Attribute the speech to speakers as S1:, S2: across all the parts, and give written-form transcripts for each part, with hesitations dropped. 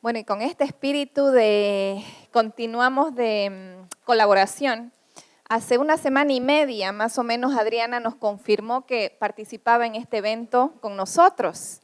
S1: Bueno, y con este espíritu de continuamos de colaboración, hace una semana y media más o menos Adriana nos confirmó que participaba en este evento con nosotros.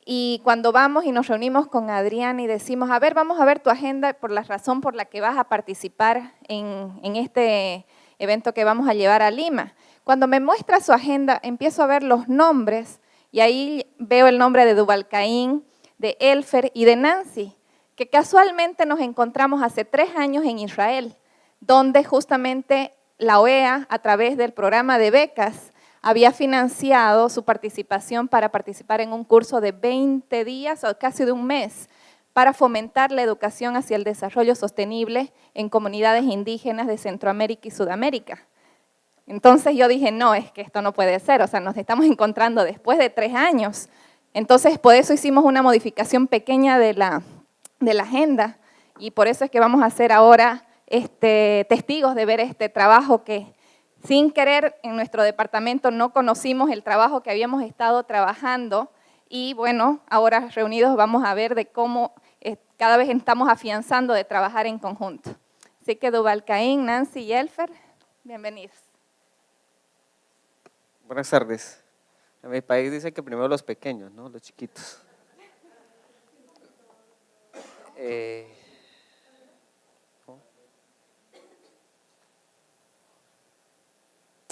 S1: Y cuando vamos y nos reunimos con Adriana y decimos, a ver, vamos a ver tu agenda por la razón por la que vas a participar en este evento que vamos a llevar a Lima. Cuando me muestra su agenda, empiezo a ver los nombres y ahí veo el nombre de Dubalcaín, de Elfer y de Nancy, que casualmente nos encontramos hace 3 años en Israel, donde justamente la OEA, a través del programa de becas, había financiado su participación para participar en un curso de 20 días o casi de un mes para fomentar la educación hacia el desarrollo sostenible en comunidades indígenas de Centroamérica y Sudamérica. Entonces yo dije, no, es que esto no puede ser, o sea, nos estamos encontrando después de 3 años. Entonces, por eso hicimos una modificación pequeña de la agenda y por eso es que vamos a ser ahora testigos de ver este trabajo que sin querer en nuestro departamento no conocimos el trabajo que habíamos estado trabajando y bueno, ahora reunidos vamos a ver de cómo cada vez estamos afianzando de trabajar en conjunto. Así que Dubalcaín, Nancy y Elfer, bienvenidos.
S2: Buenas tardes. En mi país dice que primero los pequeños, ¿no? Los chiquitos.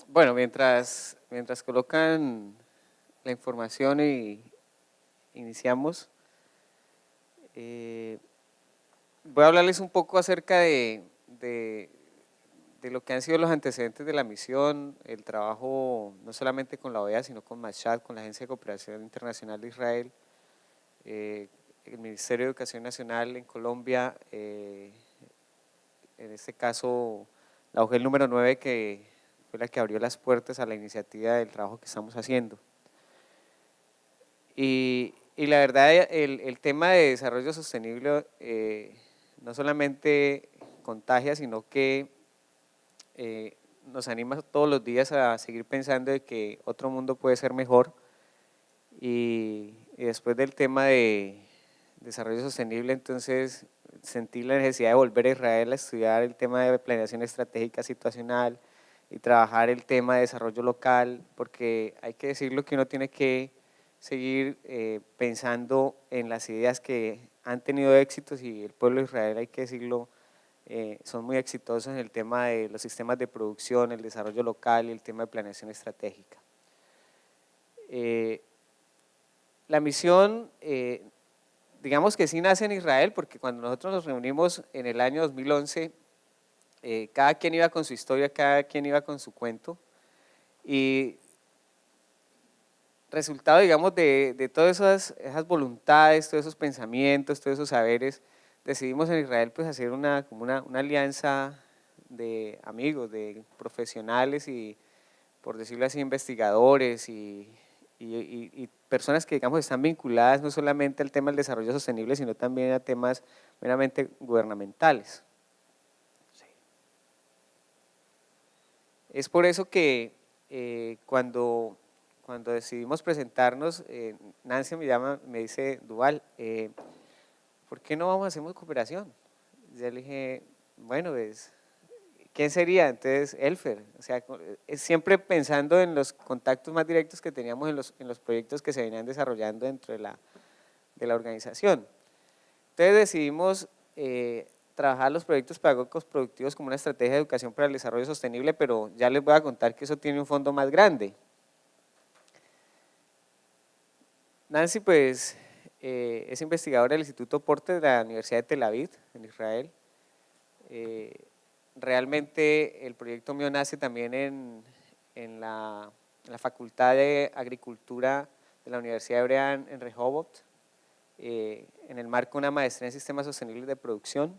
S2: Bueno, mientras colocan la información y iniciamos, voy a hablarles un poco acerca de lo que han sido los antecedentes de la misión, el trabajo no solamente con la OEA, sino con Mashad, con la Agencia de Cooperación Internacional de Israel, el Ministerio de Educación Nacional en Colombia, en este caso la UGEL número 9, que fue la que abrió las puertas a la iniciativa del trabajo que estamos haciendo. Y la verdad, el tema de desarrollo sostenible no solamente contagia, sino que nos anima todos los días a seguir pensando de que otro mundo puede ser mejor. Y después del tema de desarrollo sostenible, entonces sentí la necesidad de volver a Israel a estudiar el tema de planeación estratégica situacional y trabajar el tema de desarrollo local, porque hay que decirlo que uno tiene que seguir pensando en las ideas que han tenido éxitos, y el pueblo de Israel, hay que decirlo, son muy exitosos en el tema de los sistemas de producción, el desarrollo local y el tema de planeación estratégica. La misión, digamos que sí nace en Israel, porque cuando nosotros nos reunimos en el año 2011, cada quien iba con su historia, cada quien iba con su cuento, y resultado, digamos, de todas esas voluntades, todos esos pensamientos, todos esos saberes, decidimos en Israel pues hacer como una alianza de amigos, de profesionales y, por decirlo así, investigadores y personas que, digamos, están vinculadas no solamente al tema del desarrollo sostenible, sino también a temas meramente gubernamentales. Sí. Es por eso que cuando decidimos presentarnos, Nancy me dice, Dubal, ¿por qué no vamos a hacer cooperación? Yo le dije, bueno, pues, ¿quién sería? Entonces, Elfer, o sea, siempre pensando en los contactos más directos que teníamos en los proyectos que se venían desarrollando dentro de la organización. Entonces decidimos trabajar los proyectos pedagógicos productivos como una estrategia de educación para el desarrollo sostenible, pero ya les voy a contar que eso tiene un fondo más grande. Nancy, pues, es investigadora del Instituto Porter de la Universidad de Tel Aviv, en Israel. Realmente el proyecto mío nace también en la Facultad de Agricultura de la Universidad Hebrea en Rehovot, en el marco de una maestría en Sistemas Sostenibles de Producción.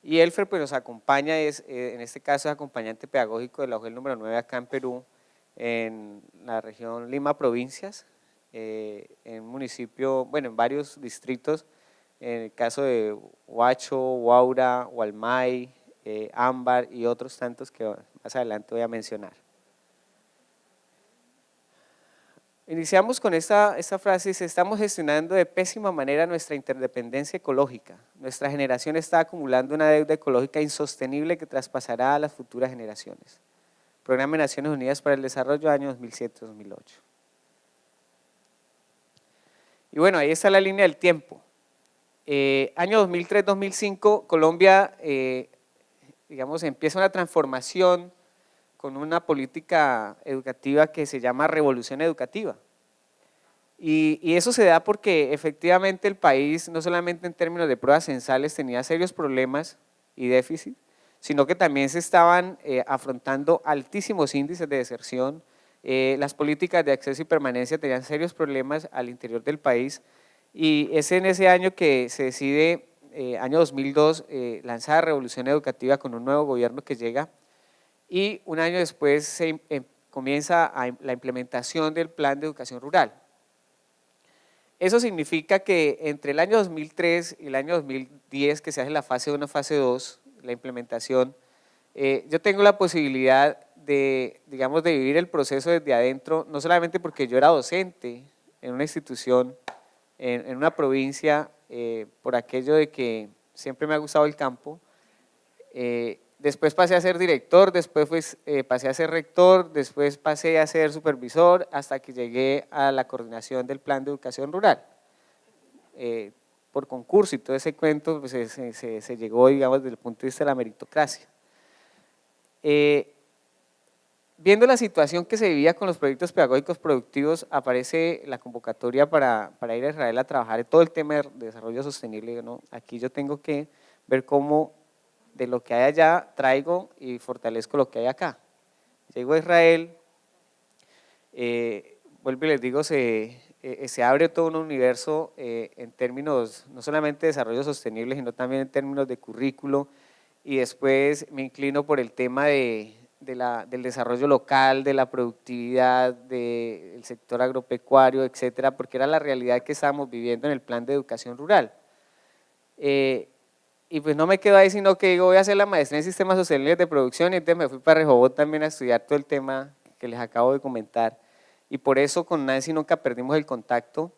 S2: Y Elfer pues nos acompaña, en este caso es acompañante pedagógico de la UGEL número 9 acá en Perú, en la región Lima Provincias, en un municipio, bueno, en varios distritos, en el caso de Huacho, Huaura, Hualmay, Ámbar y otros tantos que más adelante voy a mencionar. Iniciamos con esta frase, dice: estamos gestionando de pésima manera nuestra interdependencia ecológica. Nuestra generación está acumulando una deuda ecológica insostenible que traspasará a las futuras generaciones. Programa de Naciones Unidas para el Desarrollo, año 2007-2008. Y bueno, ahí está la línea del tiempo. Año 2003-2005, Colombia, digamos, empieza una transformación con una política educativa que se llama revolución educativa. Y eso se da porque efectivamente el país, no solamente en términos de pruebas censales, tenía serios problemas y déficit, sino que también se estaban afrontando altísimos índices de deserción. Las políticas de acceso y permanencia tenían serios problemas al interior del país, y es en ese año que se decide, año 2002, lanzar revolución educativa con un nuevo gobierno que llega, y un año después se comienza la implementación del Plan de Educación Rural. Eso significa que entre el año 2003 y el año 2010, que se hace la fase 1, fase 2, la implementación, yo tengo la posibilidad de, digamos, de vivir el proceso desde adentro, no solamente porque yo era docente en una institución, en una provincia, por aquello de que siempre me ha gustado el campo. Después pasé a ser director, después pasé a ser rector, después pasé a ser supervisor, hasta que llegué a la coordinación del Plan de Educación Rural. Por concurso y todo ese cuento, pues, se llegó, digamos, desde el punto de vista de la meritocracia. Viendo la situación que se vivía con los proyectos pedagógicos productivos, aparece la convocatoria para ir a Israel a trabajar en todo el tema de desarrollo sostenible, ¿no? Aquí yo tengo que ver cómo de lo que hay allá traigo y fortalezco lo que hay acá. Llego a Israel, vuelvo y les digo, se abre todo un universo en términos no solamente de desarrollo sostenible, sino también en términos de currículo, y después me inclino por el tema del desarrollo local, de la productividad, del sector agropecuario, etcétera, porque era la realidad que estábamos viviendo en el Plan de Educación Rural. Y pues no me quedo ahí, sino que digo, voy a hacer la maestría en sistemas sostenibles de producción, y entonces me fui para Rehoboth también a estudiar todo el tema que les acabo de comentar. Y por eso con Nancy nunca perdimos el contacto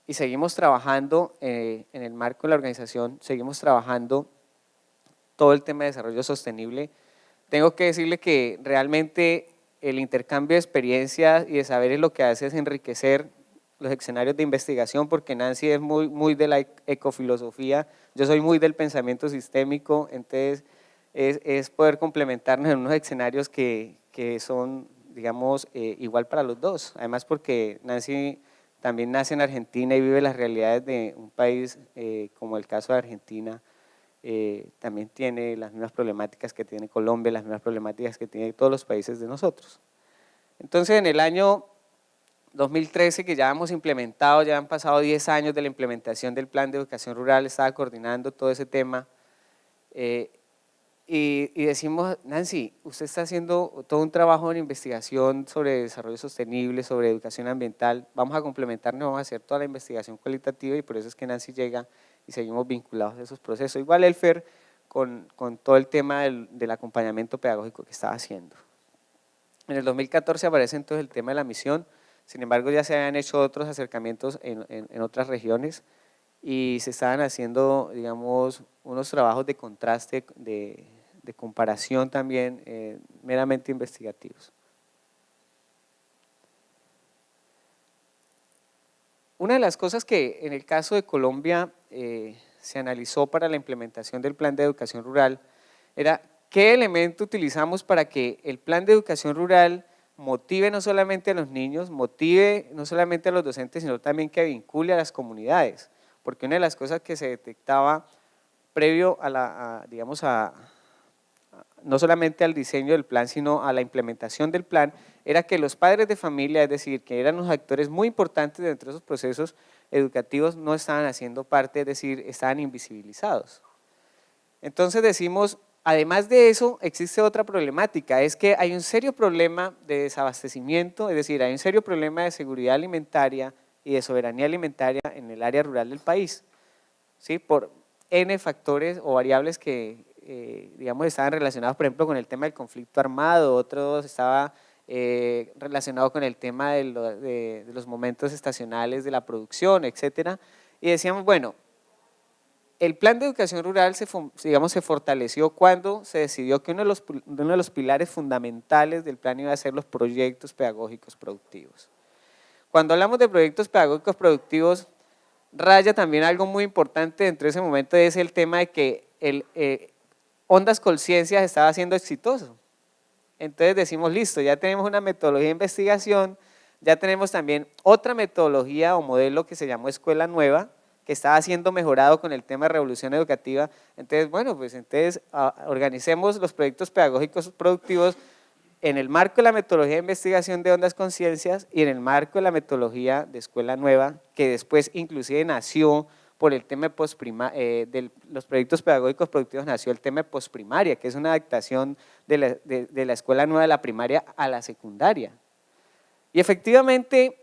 S2: y seguimos trabajando en el marco de la organización, seguimos trabajando todo el tema de desarrollo sostenible. Tengo que decirle que realmente el intercambio de experiencias y de saberes lo que hace es enriquecer los escenarios de investigación, porque Nancy es muy de la ecofilosofía, yo soy muy del pensamiento sistémico, entonces es poder complementarnos en unos escenarios que son, digamos, igual para los dos. Además porque Nancy también nace en Argentina y vive las realidades de un país como el caso de Argentina. También tiene las mismas problemáticas que tiene Colombia, las mismas problemáticas que tiene todos los países de nosotros. Entonces en el año 2013, que ya hemos implementado, ya han pasado 10 años de la implementación del Plan de Educación Rural, estaba coordinando todo ese tema, y decimos: Nancy, usted está haciendo todo un trabajo en investigación sobre desarrollo sostenible, sobre educación ambiental, vamos a complementarnos, vamos a hacer toda la investigación cualitativa, y por eso es que Nancy llega y seguimos vinculados a esos procesos. Igual Elfer con todo el tema del acompañamiento pedagógico que estaba haciendo. En el 2014 aparece entonces el tema de la misión. Sin embargo, ya se habían hecho otros acercamientos en otras regiones y se estaban haciendo, digamos, unos trabajos de contraste, de comparación también, meramente investigativos. Una de las cosas que en el caso de Colombia se analizó para la implementación del Plan de Educación Rural era qué elemento utilizamos para que el Plan de Educación Rural motive no solamente a los niños, motive no solamente a los docentes, sino también que vincule a las comunidades, porque una de las cosas que se detectaba previo no solamente al diseño del plan, sino a la implementación del plan, era que los padres de familia, es decir, que eran los actores muy importantes dentro de esos procesos educativos, no estaban haciendo parte, es decir, estaban invisibilizados. Entonces decimos, además de eso, existe otra problemática, es que hay un serio problema de desabastecimiento, es decir, hay un serio problema de seguridad alimentaria y de soberanía alimentaria en el área rural del país, ¿sí? Por N factores o variables que, digamos, estaban relacionados, por ejemplo, con el tema del conflicto armado, otros estaba relacionado con el tema de los momentos estacionales de la producción, etcétera, y decíamos, bueno, el plan de educación rural se fortaleció cuando se decidió que uno de los pilares fundamentales del plan iba a ser los proyectos pedagógicos productivos. Cuando hablamos de proyectos pedagógicos productivos, raya también algo muy importante dentro de ese momento, es el tema de que Ondas Colciencias estaba siendo exitoso. Entonces decimos, listo, ya tenemos una metodología de investigación, ya tenemos también otra metodología o modelo que se llamó Escuela Nueva, que estaba siendo mejorado con el tema de revolución educativa. Entonces, bueno, pues entonces organicemos los proyectos pedagógicos productivos en el marco de la metodología de investigación de Ondas Conciencias y en el marco de la metodología de Escuela Nueva, que después inclusive nació por el tema de los proyectos pedagógicos productivos, nació el tema de posprimaria, que es una adaptación de la Escuela Nueva de la primaria a la secundaria. Y efectivamente,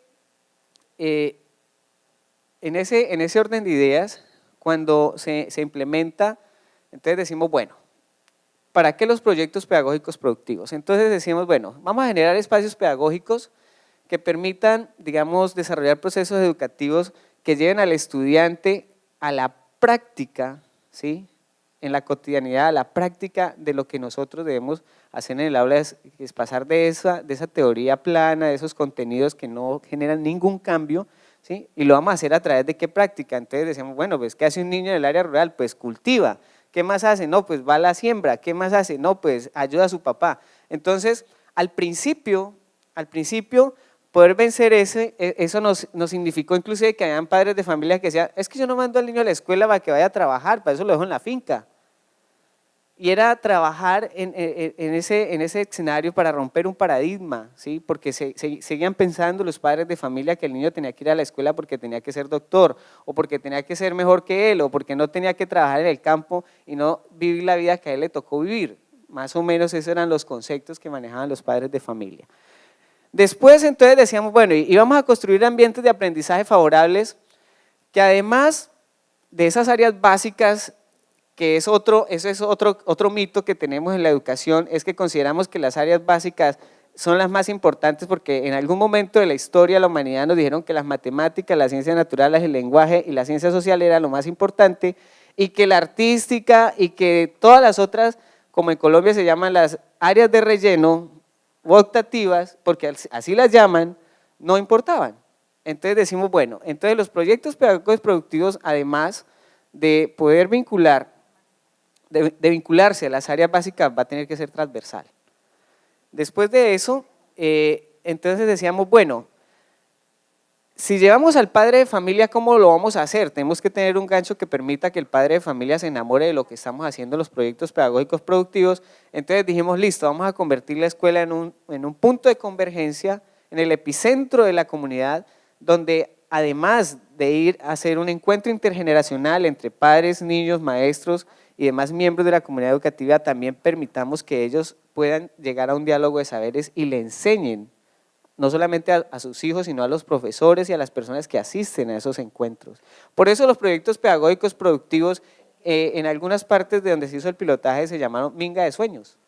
S2: en ese orden de ideas, cuando se implementa, entonces decimos, bueno, ¿para qué los proyectos pedagógicos productivos? Entonces decimos, bueno, vamos a generar espacios pedagógicos que permitan, digamos, desarrollar procesos educativos que lleven al estudiante a la práctica, ¿sí?, en la cotidianidad, a la práctica de lo que nosotros debemos hacer en el aula, es pasar de esa teoría plana, de esos contenidos que no generan ningún cambio, ¿sí?, y lo vamos a hacer a través de qué práctica. Entonces decimos, bueno, pues ¿qué hace un niño en el área rural? Pues cultiva. ¿Qué más hace? No, pues va a la siembra. ¿Qué más hace? No, pues ayuda a su papá. Entonces, al principio, poder vencer eso nos significó inclusive que habían padres de familia que decían, es que yo no mando al niño a la escuela para que vaya a trabajar, para eso lo dejo en la finca. Y era trabajar en ese escenario para romper un paradigma, ¿sí?, porque seguían pensando los padres de familia que el niño tenía que ir a la escuela porque tenía que ser doctor, o porque tenía que ser mejor que él, o porque no tenía que trabajar en el campo y no vivir la vida que a él le tocó vivir. Más o menos esos eran los conceptos que manejaban los padres de familia. Después entonces decíamos, bueno, íbamos a construir ambientes de aprendizaje favorables que además de esas áreas básicas, que ese es otro mito que tenemos en la educación, es que consideramos que las áreas básicas son las más importantes porque en algún momento de la historia de la humanidad nos dijeron que las matemáticas, las ciencias naturales, el lenguaje y la ciencia social era lo más importante, y que la artística y que todas las otras, como en Colombia se llaman las áreas de relleno o optativas, porque así las llaman, no importaban. Entonces decimos, bueno, entonces los proyectos pedagógicos productivos, además de poder vincularse a las áreas básicas, va a tener que ser transversal. Después de eso, entonces decíamos, bueno, si llevamos al padre de familia, ¿cómo lo vamos a hacer? Tenemos que tener un gancho que permita que el padre de familia se enamore de lo que estamos haciendo en los proyectos pedagógicos productivos. Entonces dijimos, listo, vamos a convertir la escuela en un punto de convergencia, en el epicentro de la comunidad, donde además de ir a hacer un encuentro intergeneracional entre padres, niños, maestros y demás miembros de la comunidad educativa, también permitamos que ellos puedan llegar a un diálogo de saberes y le enseñen no solamente a sus hijos, sino a los profesores y a las personas que asisten a esos encuentros. Por eso los proyectos pedagógicos productivos, en algunas partes de donde se hizo el pilotaje, se llamaron Minga de Sueños.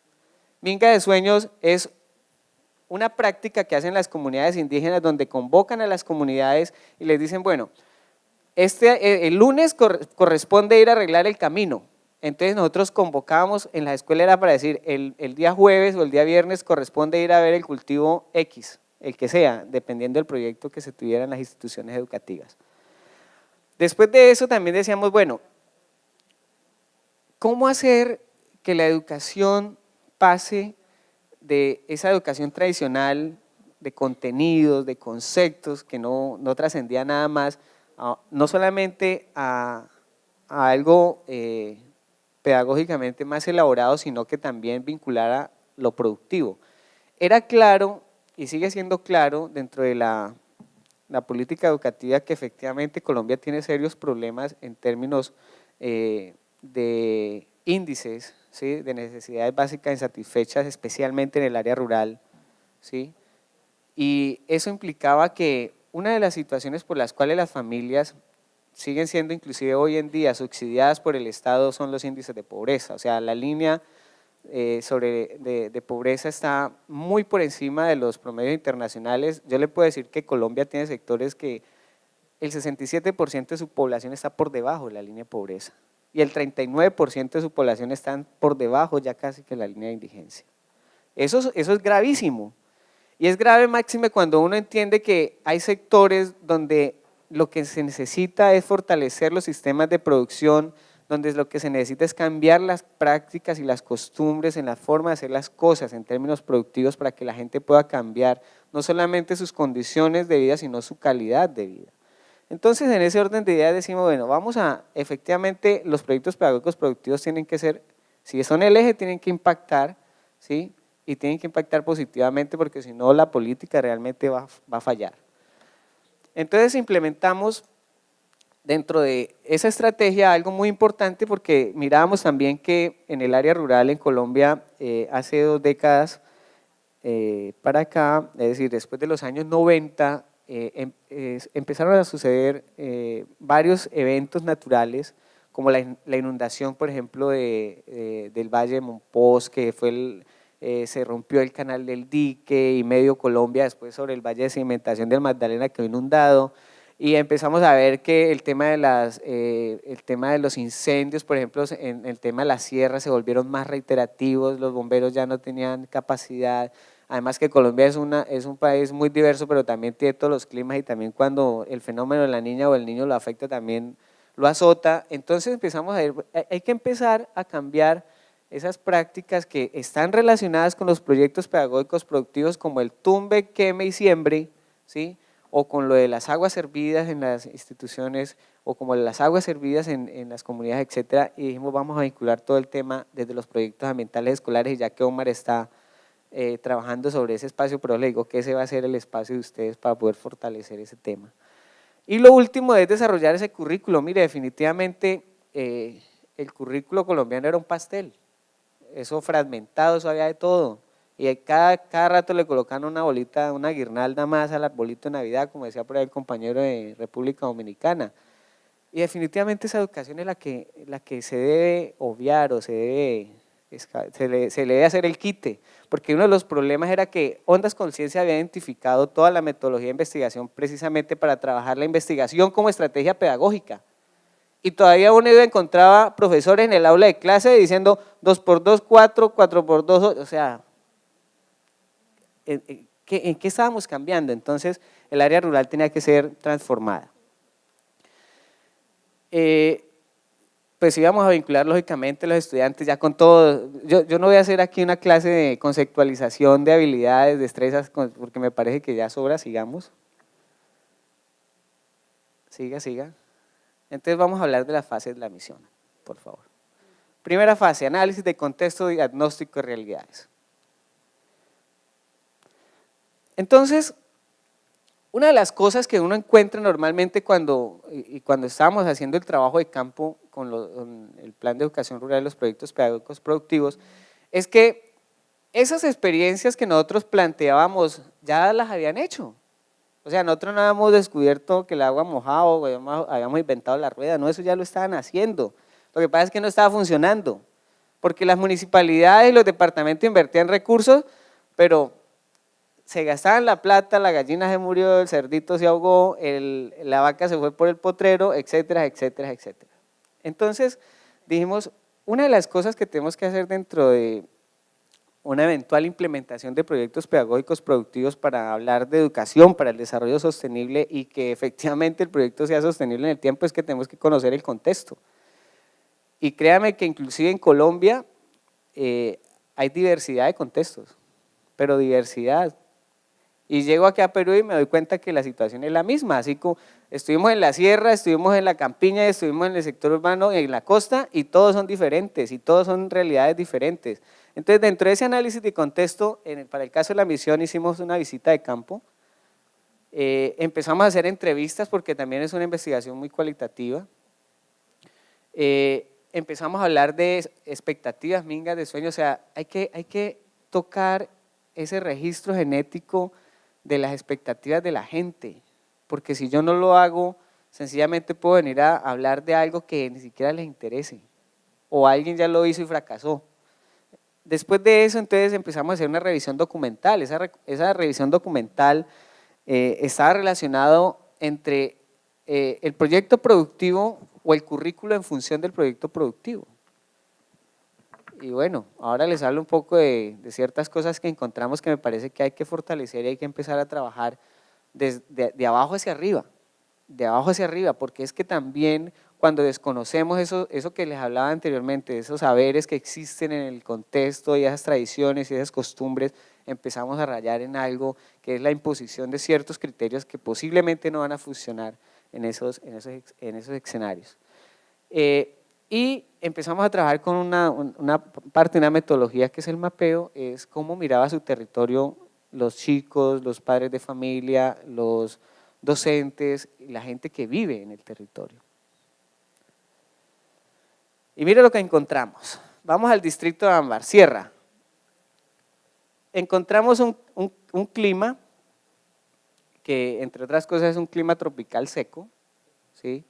S2: Minga de Sueños es una práctica que hacen las comunidades indígenas donde convocan a las comunidades y les dicen, bueno, el lunes corresponde ir a arreglar el camino. Entonces nosotros convocábamos en la escuela, era para decir, el día jueves o el día viernes corresponde ir a ver el cultivo X, el que sea, dependiendo del proyecto que se tuviera en las instituciones educativas. Después de eso también decíamos, bueno, ¿cómo hacer que la educación pase de esa educación tradicional de contenidos, de conceptos que no trascendía nada más, no solamente a algo pedagógicamente más elaborado, sino que también vinculara lo productivo? Era claro y sigue siendo claro dentro de la política educativa que efectivamente Colombia tiene serios problemas en términos de índices, ¿sí?, de necesidades básicas insatisfechas, especialmente en el área rural, ¿sí? Y eso implicaba que una de las situaciones por las cuales las familias siguen siendo inclusive hoy en día subsidiadas por el Estado son los índices de pobreza, o sea, la línea de pobreza está muy por encima de los promedios internacionales. Yo le puedo decir que Colombia tiene sectores que el 67% de su población está por debajo de la línea de pobreza y el 39% de su población están por debajo ya casi que la línea de indigencia. Eso es gravísimo, y es grave máxime cuando uno entiende que hay sectores donde lo que se necesita es fortalecer los sistemas de producción, donde lo que se necesita es cambiar las prácticas y las costumbres en la forma de hacer las cosas en términos productivos para que la gente pueda cambiar no solamente sus condiciones de vida, sino su calidad de vida. Entonces, en ese orden de ideas decimos, bueno, vamos a, efectivamente, los proyectos pedagógicos productivos tienen que ser, si son el eje, tienen que impactar, ¿sí? Y tienen que impactar positivamente porque si no la política realmente va a fallar. Entonces implementamos dentro de esa estrategia algo muy importante porque mirábamos también que en el área rural en Colombia hace 2 décadas para acá, es decir, después de los años 90, empezaron a suceder varios eventos naturales como la inundación, por ejemplo, del Valle de Monpós, que fue se rompió el canal del dique y medio Colombia, después sobre el Valle de Cimentación del Magdalena quedó inundado, y empezamos a ver que el tema de los incendios, por ejemplo, en el tema de las sierras se volvieron más reiterativos, los bomberos ya no tenían capacidad, además que Colombia es un país muy diverso, pero también tiene todos los climas y también cuando el fenómeno de la niña o el niño lo afecta también lo azota. Entonces empezamos a ver, hay que empezar a cambiar esas prácticas que están relacionadas con los proyectos pedagógicos productivos como el tumbe, queme y siembre, ¿sí? O con lo de las aguas servidas en las instituciones o como las aguas servidas en las comunidades, etcétera, y dijimos vamos a vincular todo el tema desde los proyectos ambientales escolares, y ya que Omar está trabajando sobre ese espacio, pero le digo que ese va a ser el espacio de ustedes para poder fortalecer ese tema. Y lo último es desarrollar ese currículo. Mire, definitivamente el currículo colombiano era un pastel, eso fragmentado, eso había de todo, y cada rato le colocan una bolita, una guirnalda más al arbolito de Navidad, como decía por ahí el compañero de República Dominicana, y definitivamente esa educación es la que se debe obviar o se le debe hacer el quite, porque uno de los problemas era que Ondas Conciencia había identificado toda la metodología de investigación precisamente para trabajar la investigación como estrategia pedagógica, y todavía uno encontraba profesores en el aula de clase diciendo 2×2, 4, 4×2, o sea, ¿en qué estábamos cambiando? Entonces el área rural tenía que ser transformada. Pues íbamos a vincular lógicamente a los estudiantes ya con todo. Yo no voy a hacer aquí una clase de conceptualización de habilidades, destrezas, porque me parece que ya sobra, sigamos. Siga. Entonces vamos a hablar de las fases de la misión, por favor. Primera fase, análisis de contexto, diagnóstico de realidades. Entonces, una de las cosas que uno encuentra normalmente cuando estábamos haciendo el trabajo de campo con el plan de educación rural y los proyectos pedagógicos productivos, es que esas experiencias que nosotros planteábamos ya las habían hecho. O sea, nosotros no habíamos descubierto que el agua mojaba o habíamos inventado la rueda, no, eso ya lo estaban haciendo. Lo que pasa es que no estaba funcionando, porque las municipalidades y los departamentos invertían recursos, pero se gastaban la plata, la gallina se murió, el cerdito se ahogó, la vaca se fue por el potrero, etcétera, etcétera, etcétera. Entonces dijimos, una de las cosas que tenemos que hacer dentro de una eventual implementación de proyectos pedagógicos productivos para hablar de educación, para el desarrollo sostenible y que efectivamente el proyecto sea sostenible en el tiempo, es que tenemos que conocer el contexto. Y créame que inclusive en Colombia hay diversidad de contextos, pero diversidad. Y llego aquí a Perú y me doy cuenta que la situación es la misma, así como estuvimos en la sierra, estuvimos en la campiña, estuvimos en el sector urbano, en la costa, y todos son diferentes y todos son realidades diferentes. Entonces, dentro de ese análisis de contexto, para el caso de la misión hicimos una visita de campo, empezamos a hacer entrevistas porque también es una investigación muy cualitativa, empezamos a hablar de expectativas, mingas, de sueños, o sea, hay que tocar ese registro genético de las expectativas de la gente, porque si yo no lo hago, sencillamente puedo venir a hablar de algo que ni siquiera les interese, o alguien ya lo hizo y fracasó. después de eso, entonces empezamos a hacer una revisión documental. Esa revisión documental estaba relacionado entre el proyecto productivo o el currículo en función del proyecto productivo. Y bueno, ahora les hablo un poco de ciertas cosas que encontramos que me parece que hay que fortalecer y hay que empezar a trabajar de abajo hacia arriba, porque es que también cuando desconocemos eso que les hablaba anteriormente, esos saberes que existen en el contexto y esas tradiciones y esas costumbres, empezamos a rayar en algo que es la imposición de ciertos criterios que posiblemente no van a funcionar en esos escenarios. Y empezamos a trabajar con una parte, una metodología que es el mapeo, es cómo miraba su territorio los chicos, los padres de familia, los docentes y la gente que vive en el territorio. Y mire lo que encontramos. Vamos al distrito de Ámbar, Sierra. Encontramos un clima que, entre otras cosas, es un clima tropical seco, ¿sí?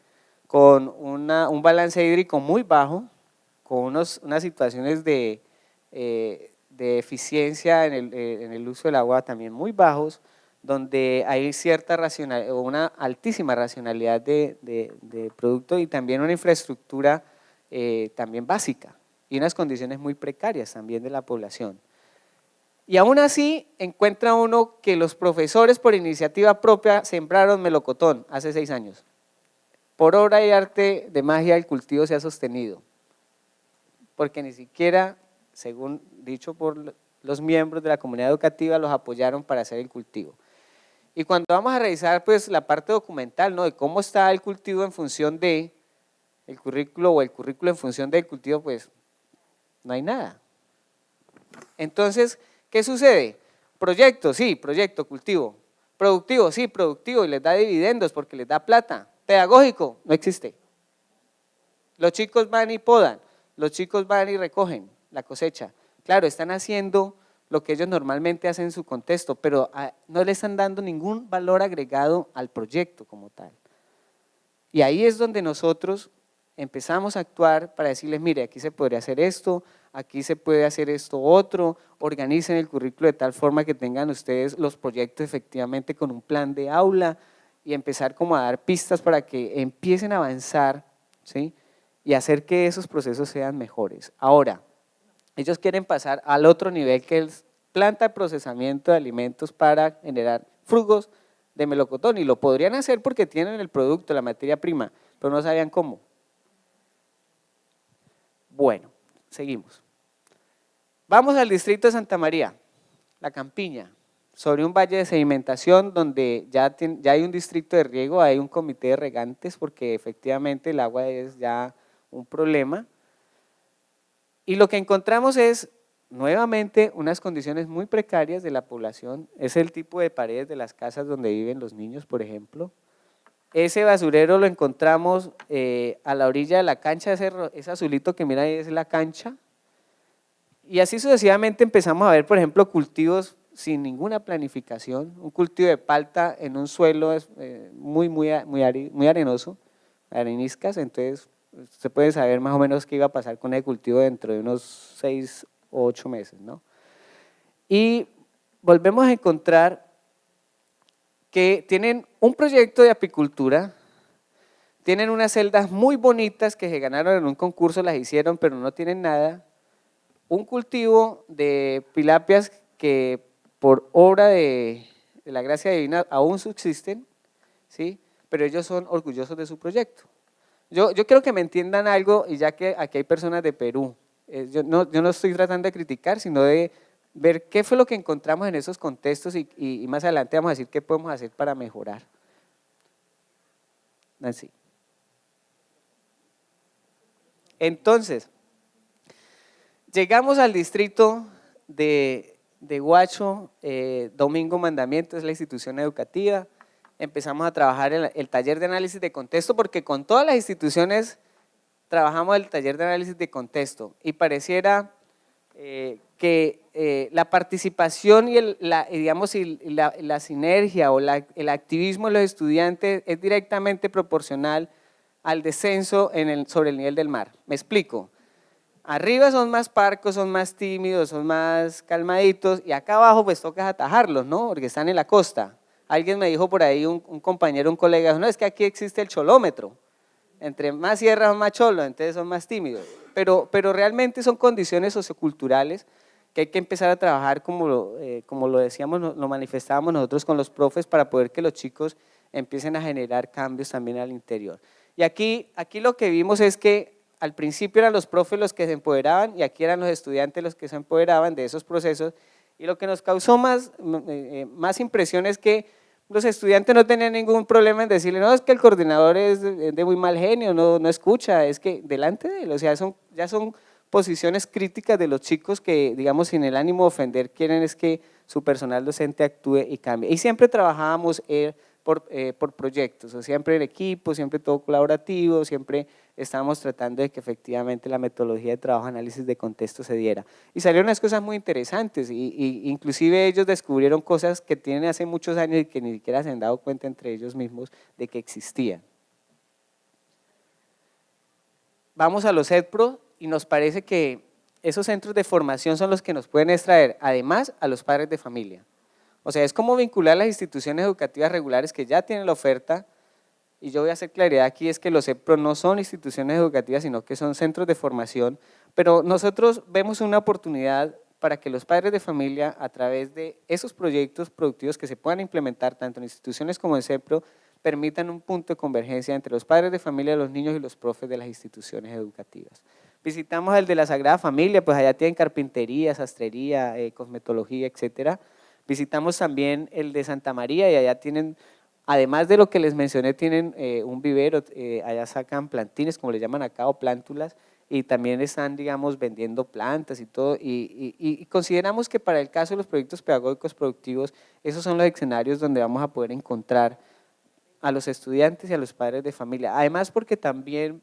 S2: Con un balance hídrico muy bajo, con unas situaciones de eficiencia en el uso del agua también muy bajos, donde hay cierta racionalidad, o una altísima racionalidad de producto y también una infraestructura también básica y unas condiciones muy precarias también de la población. Y aún así encuentra uno que los profesores por iniciativa propia sembraron melocotón hace 6 años. Por obra y arte de magia el cultivo se ha sostenido, porque ni siquiera, según dicho por los miembros de la comunidad educativa, los apoyaron para hacer el cultivo. Y cuando vamos a revisar pues la parte documental, ¿no?, de cómo está el cultivo en función de el currículo o el currículo en función del cultivo, pues no hay nada. Entonces, ¿qué sucede? Proyecto, sí, proyecto, cultivo. Productivo, sí, productivo, y les da dividendos porque les da plata. Pedagógico, no existe. Los chicos van y podan, los chicos van y recogen la cosecha. Claro, están haciendo lo que ellos normalmente hacen en su contexto, pero no le están dando ningún valor agregado al proyecto como tal. Y ahí es donde nosotros empezamos a actuar para decirles, mire, aquí se podría hacer esto, aquí se puede hacer esto otro, organicen el currículo de tal forma que tengan ustedes los proyectos efectivamente con un plan de aula y empezar como a dar pistas para que empiecen a avanzar, ¿sí?, y hacer que esos procesos sean mejores. Ahora, ellos quieren pasar al otro nivel que es planta de procesamiento de alimentos para generar frugos de melocotón y lo podrían hacer porque tienen el producto, la materia prima, pero no sabían cómo. Bueno, seguimos. Vamos al distrito de Santa María, La Campiña, sobre un valle de sedimentación donde ya hay un distrito de riego, hay un comité de regantes porque efectivamente el agua es ya un problema. Y lo que encontramos es nuevamente unas condiciones muy precarias de la población, es el tipo de paredes de las casas donde viven los niños, por ejemplo. Ese basurero lo encontramos a la orilla de la cancha, ese azulito que mira ahí es la cancha. Y así sucesivamente empezamos a ver, por ejemplo, cultivos sin ninguna planificación, un cultivo de palta en un suelo muy arenoso, areniscas, entonces se puede saber más o menos qué iba a pasar con el cultivo dentro de unos 6 o 8 meses, ¿no? Y volvemos a encontrar que tienen un proyecto de apicultura, tienen unas celdas muy bonitas que se ganaron en un concurso, las hicieron, pero no tienen nada, un cultivo de tilapias que por obra de la gracia divina aún subsisten, ¿sí?, pero ellos son orgullosos de su proyecto. Yo quiero que me entiendan algo, y ya que aquí hay personas de Perú, yo no estoy tratando de criticar, sino de ver qué fue lo que encontramos en esos contextos y más adelante vamos a decir qué podemos hacer para mejorar. Nancy. Entonces, llegamos al distrito de Huacho, Domingo Mandamiento es la institución educativa, empezamos a trabajar el taller de análisis de contexto porque con todas las instituciones trabajamos el taller de análisis de contexto y pareciera que la participación y la sinergia o el activismo de los estudiantes es directamente proporcional al descenso sobre el nivel del mar. Me explico. Arriba son más parcos, son más tímidos, son más calmaditos, y acá abajo pues toca atajarlos, ¿no? Porque están en la costa. Alguien me dijo por ahí, un compañero, un colega, no, es que aquí existe el cholómetro. Entre más sierra son más cholos, entonces son más tímidos. Pero realmente son condiciones socioculturales que hay que empezar a trabajar como lo decíamos, lo manifestábamos nosotros con los profes para poder que los chicos empiecen a generar cambios también al interior. Y aquí lo que vimos es que al principio eran los profes los que se empoderaban y aquí eran los estudiantes los que se empoderaban de esos procesos, y lo que nos causó más impresión es que los estudiantes no tenían ningún problema en decirle, no, es que el coordinador es de muy mal genio, no escucha, es que delante de él, o sea, ya son posiciones críticas de los chicos que, digamos, sin el ánimo de ofender, quieren es que su personal docente actúe y cambie. Y siempre trabajábamos por proyectos, o siempre en equipo, siempre todo colaborativo, siempre estábamos tratando de que efectivamente la metodología de trabajo, análisis de contexto se diera. Y salieron unas cosas muy interesantes, y inclusive ellos descubrieron cosas que tienen hace muchos años y que ni siquiera se han dado cuenta entre ellos mismos de que existían. Vamos a los EdPro y nos parece que esos centros de formación son los que nos pueden extraer, además, a los padres de familia. O sea, es como vincular las instituciones educativas regulares que ya tienen la oferta, y yo voy a hacer claridad aquí, es que los EdPro no son instituciones educativas, sino que son centros de formación, pero nosotros vemos una oportunidad para que los padres de familia, a través de esos proyectos productivos que se puedan implementar tanto en instituciones como en CEPRO, permitan un punto de convergencia entre los padres de familia, los niños y los profes de las instituciones educativas. Visitamos el de la Sagrada Familia, pues allá tienen carpintería, sastrería, cosmetología, etcétera. Visitamos también el de Santa María y allá tienen, además de lo que les mencioné, tienen un vivero, allá sacan plantines, como le llaman acá, o plántulas, y también están, digamos, vendiendo plantas y todo, y consideramos que para el caso de los proyectos pedagógicos productivos, esos son los escenarios donde vamos a poder encontrar a los estudiantes y a los padres de familia. Además, porque también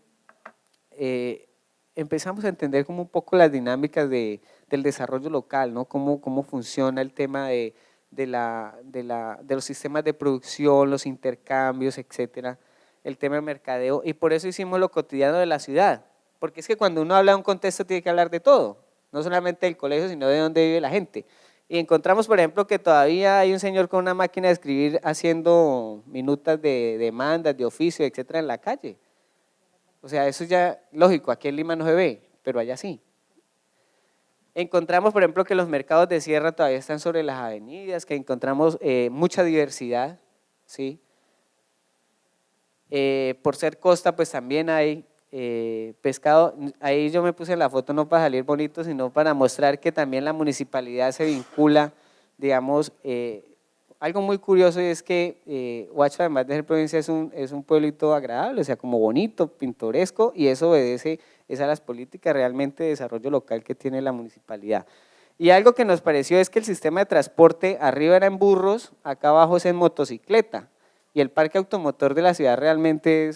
S2: empezamos a entender como un poco las dinámicas del desarrollo local, ¿no? Cómo funciona el tema de los sistemas de producción, los intercambios, etcétera, el tema de mercadeo, y por eso hicimos lo cotidiano de la ciudad, porque es que cuando uno habla de un contexto tiene que hablar de todo, no solamente del colegio, sino de dónde vive la gente. Y encontramos, por ejemplo, que todavía hay un señor con una máquina de escribir haciendo minutas de demandas, de oficio, etcétera, en la calle. O sea, eso ya, lógico, aquí en Lima no se ve, pero allá sí. Encontramos, por ejemplo, que los mercados de sierra todavía están sobre las avenidas, que encontramos mucha diversidad, ¿sí? Por ser costa, pues también hay pescado. Ahí yo me puse en la foto no para salir bonito, sino para mostrar que también la municipalidad se vincula, digamos, algo muy curioso es que Huacho, además de ser provincia, es un pueblito agradable, o sea, como bonito, pintoresco, y eso obedece a las políticas realmente de desarrollo local que tiene la municipalidad. Y algo que nos pareció es que el sistema de transporte arriba era en burros, acá abajo es en motocicleta, y el parque automotor de la ciudad realmente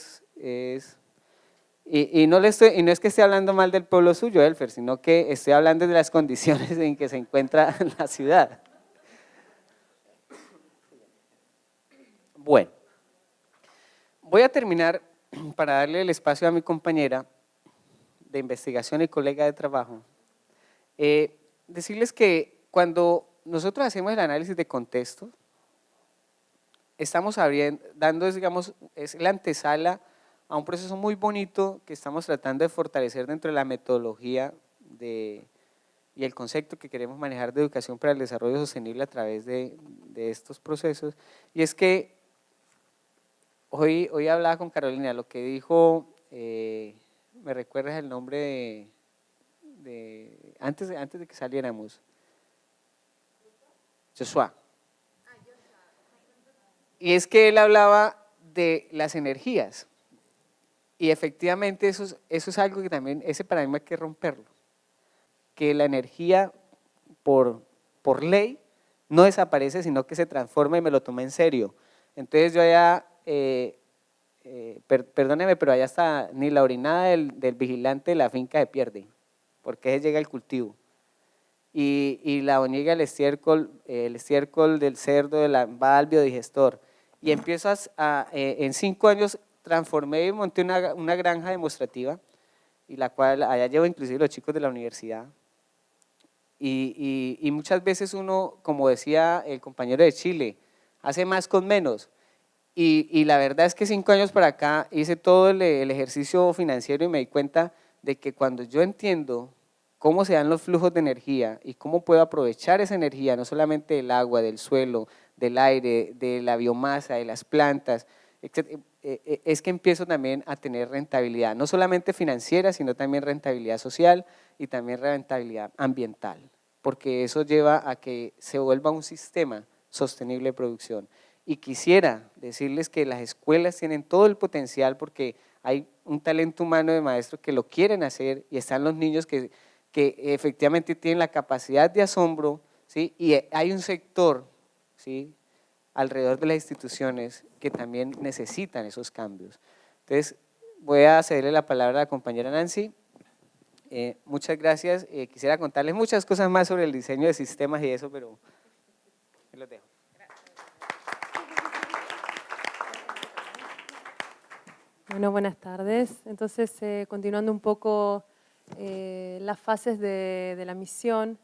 S2: no es que esté hablando mal del pueblo suyo, Elfer, sino que estoy hablando de las condiciones en que se encuentra la ciudad. Bueno, voy a terminar para darle el espacio a mi compañera de investigación y colega de trabajo. Decirles que cuando nosotros hacemos el análisis de contexto, estamos dando, digamos, es la antesala a un proceso muy bonito que estamos tratando de fortalecer dentro de la metodología y el concepto que queremos manejar de educación para el desarrollo sostenible a través de estos procesos, y es que hoy hablaba con Carolina, lo que dijo, ¿me recuerdas el nombre antes de que saliéramos? Joshua. Y es que él hablaba de las energías, y efectivamente eso es algo que también, ese paradigma hay que romperlo, que la energía por ley no desaparece, sino que se transforma, y me lo tomé en serio. Entonces yo allá, perdóneme, pero allá está, ni la orinada del vigilante de la finca se pierde, porque se llega el cultivo. Y la boñiga, el estiércol del cerdo, va al biodigestor. Y empiezo en 5 años transformé y monté una granja demostrativa y la cual allá llevo inclusive los chicos de la universidad. Y muchas veces uno, como decía el compañero de Chile, hace más con menos. Y la verdad es que 5 años para acá hice todo el ejercicio financiero y me di cuenta de que cuando yo entiendo cómo se dan los flujos de energía y cómo puedo aprovechar esa energía, no solamente del agua, del suelo, del aire, de la biomasa, de las plantas, etc., es que empiezo también a tener rentabilidad, no solamente financiera, sino también rentabilidad social y también rentabilidad ambiental, porque eso lleva a que se vuelva un sistema sostenible de producción. Y quisiera decirles que las escuelas tienen todo el potencial porque hay un talento humano de maestros que lo quieren hacer y están los niños que efectivamente tienen la capacidad de asombro, ¿sí? Y hay un sector, ¿sí?, alrededor de las instituciones que también necesitan esos cambios. Entonces, voy a cederle la palabra a la compañera Nancy. Muchas gracias. Quisiera contarles muchas cosas más sobre el diseño de sistemas y eso, pero me los dejo.
S3: Bueno, buenas tardes. Entonces, continuando un poco las fases de la misión,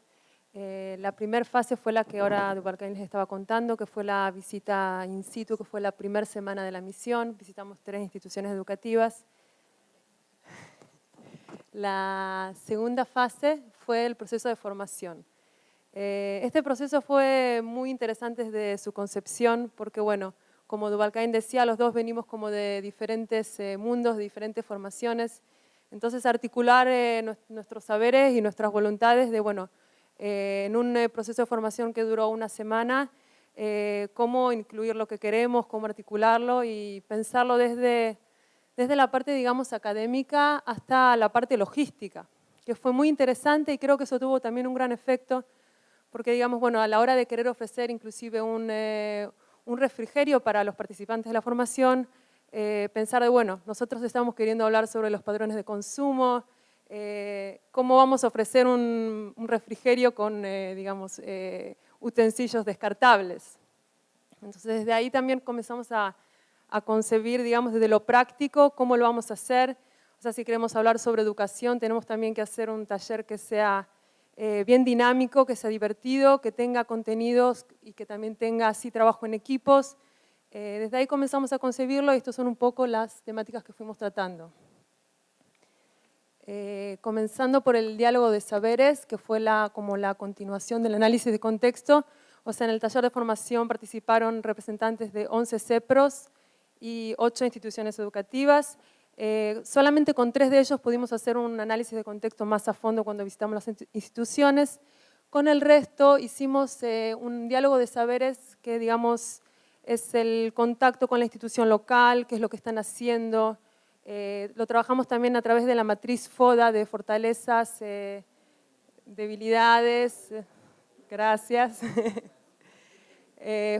S3: la primera fase fue la que ahora Dubalcán les estaba contando, que fue la visita in situ, que fue la primera semana de la misión. Visitamos 3 instituciones educativas. La segunda fase fue el proceso de formación. Este proceso fue muy interesante desde su concepción, porque bueno, como Dubalcán decía, los dos venimos como de diferentes mundos, de diferentes formaciones. Entonces, articular nuestros saberes y nuestras voluntades de, bueno, en un proceso de formación que duró una semana, cómo incluir lo que queremos, cómo articularlo y pensarlo desde la parte, digamos, académica hasta la parte logística, que fue muy interesante y creo que eso tuvo también un gran efecto, porque, digamos, bueno, a la hora de querer ofrecer inclusive un refrigerio para los participantes de la formación, pensar de, bueno, nosotros estamos queriendo hablar sobre los patrones de consumo, cómo vamos a ofrecer un refrigerio con, digamos, utensilios descartables. Entonces, desde ahí también comenzamos a concebir, digamos, desde lo práctico, cómo lo vamos a hacer. O sea, si queremos hablar sobre educación, tenemos también que hacer un taller que sea bien dinámico, que sea divertido, que tenga contenidos y que también tenga así trabajo en equipos. Desde ahí comenzamos a concebirlo y estas son un poco las temáticas que fuimos tratando. Comenzando por el diálogo de saberes, que fue como la continuación del análisis de contexto. O sea, en el taller de formación participaron representantes de 11 CEPROS y 8 instituciones educativas. Solamente con 3 de ellos pudimos hacer un análisis de contexto más a fondo cuando visitamos las instituciones. Con el resto hicimos un diálogo de saberes que, digamos, es el contacto con la institución local, qué es lo que están haciendo. Lo trabajamos también a través de la matriz FODA de fortalezas, debilidades. Gracias.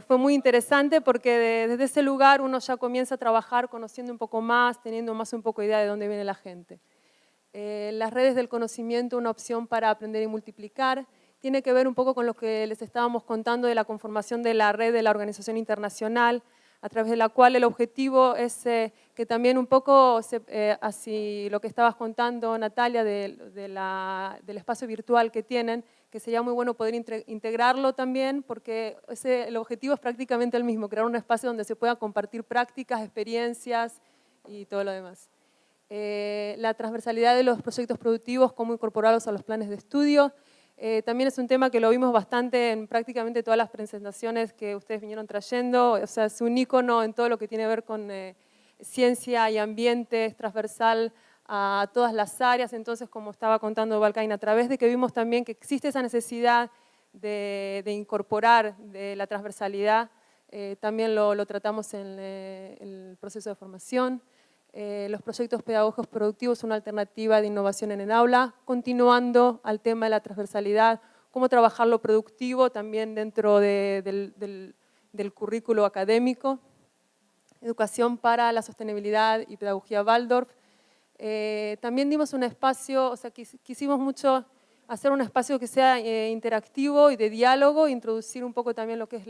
S3: Fue muy interesante porque desde ese lugar uno ya comienza a trabajar conociendo un poco más, teniendo más un poco idea de dónde viene la gente. Las redes del conocimiento, una opción para aprender y multiplicar, tiene que ver un poco con lo que les estábamos contando de la conformación de la red de la Organización Internacional, a través de la cual el objetivo es que también un poco, así lo que estabas contando, Natalia, del espacio virtual que tienen, que sería muy bueno poder integrarlo también, porque el objetivo es prácticamente el mismo, crear un espacio donde se pueda compartir prácticas, experiencias y todo lo demás. La transversalidad de los proyectos productivos, cómo incorporarlos a los planes de estudio. También es un tema que lo vimos bastante en prácticamente todas las presentaciones que ustedes vinieron trayendo, o sea, es un ícono en todo lo que tiene que ver con ciencia y ambiente, es transversal a todas las áreas. Entonces, como estaba contando Balcaín, a través de que vimos también que existe esa necesidad de incorporar de la transversalidad, también lo tratamos en el proceso de formación. Los proyectos pedagógicos productivos, una alternativa de innovación en el aula, continuando al tema de la transversalidad, cómo trabajar lo productivo también dentro del currículo académico, educación para la sostenibilidad y pedagogía Waldorf. También dimos un espacio, o sea, quisimos mucho hacer un espacio que sea interactivo y de diálogo, introducir un poco también lo que es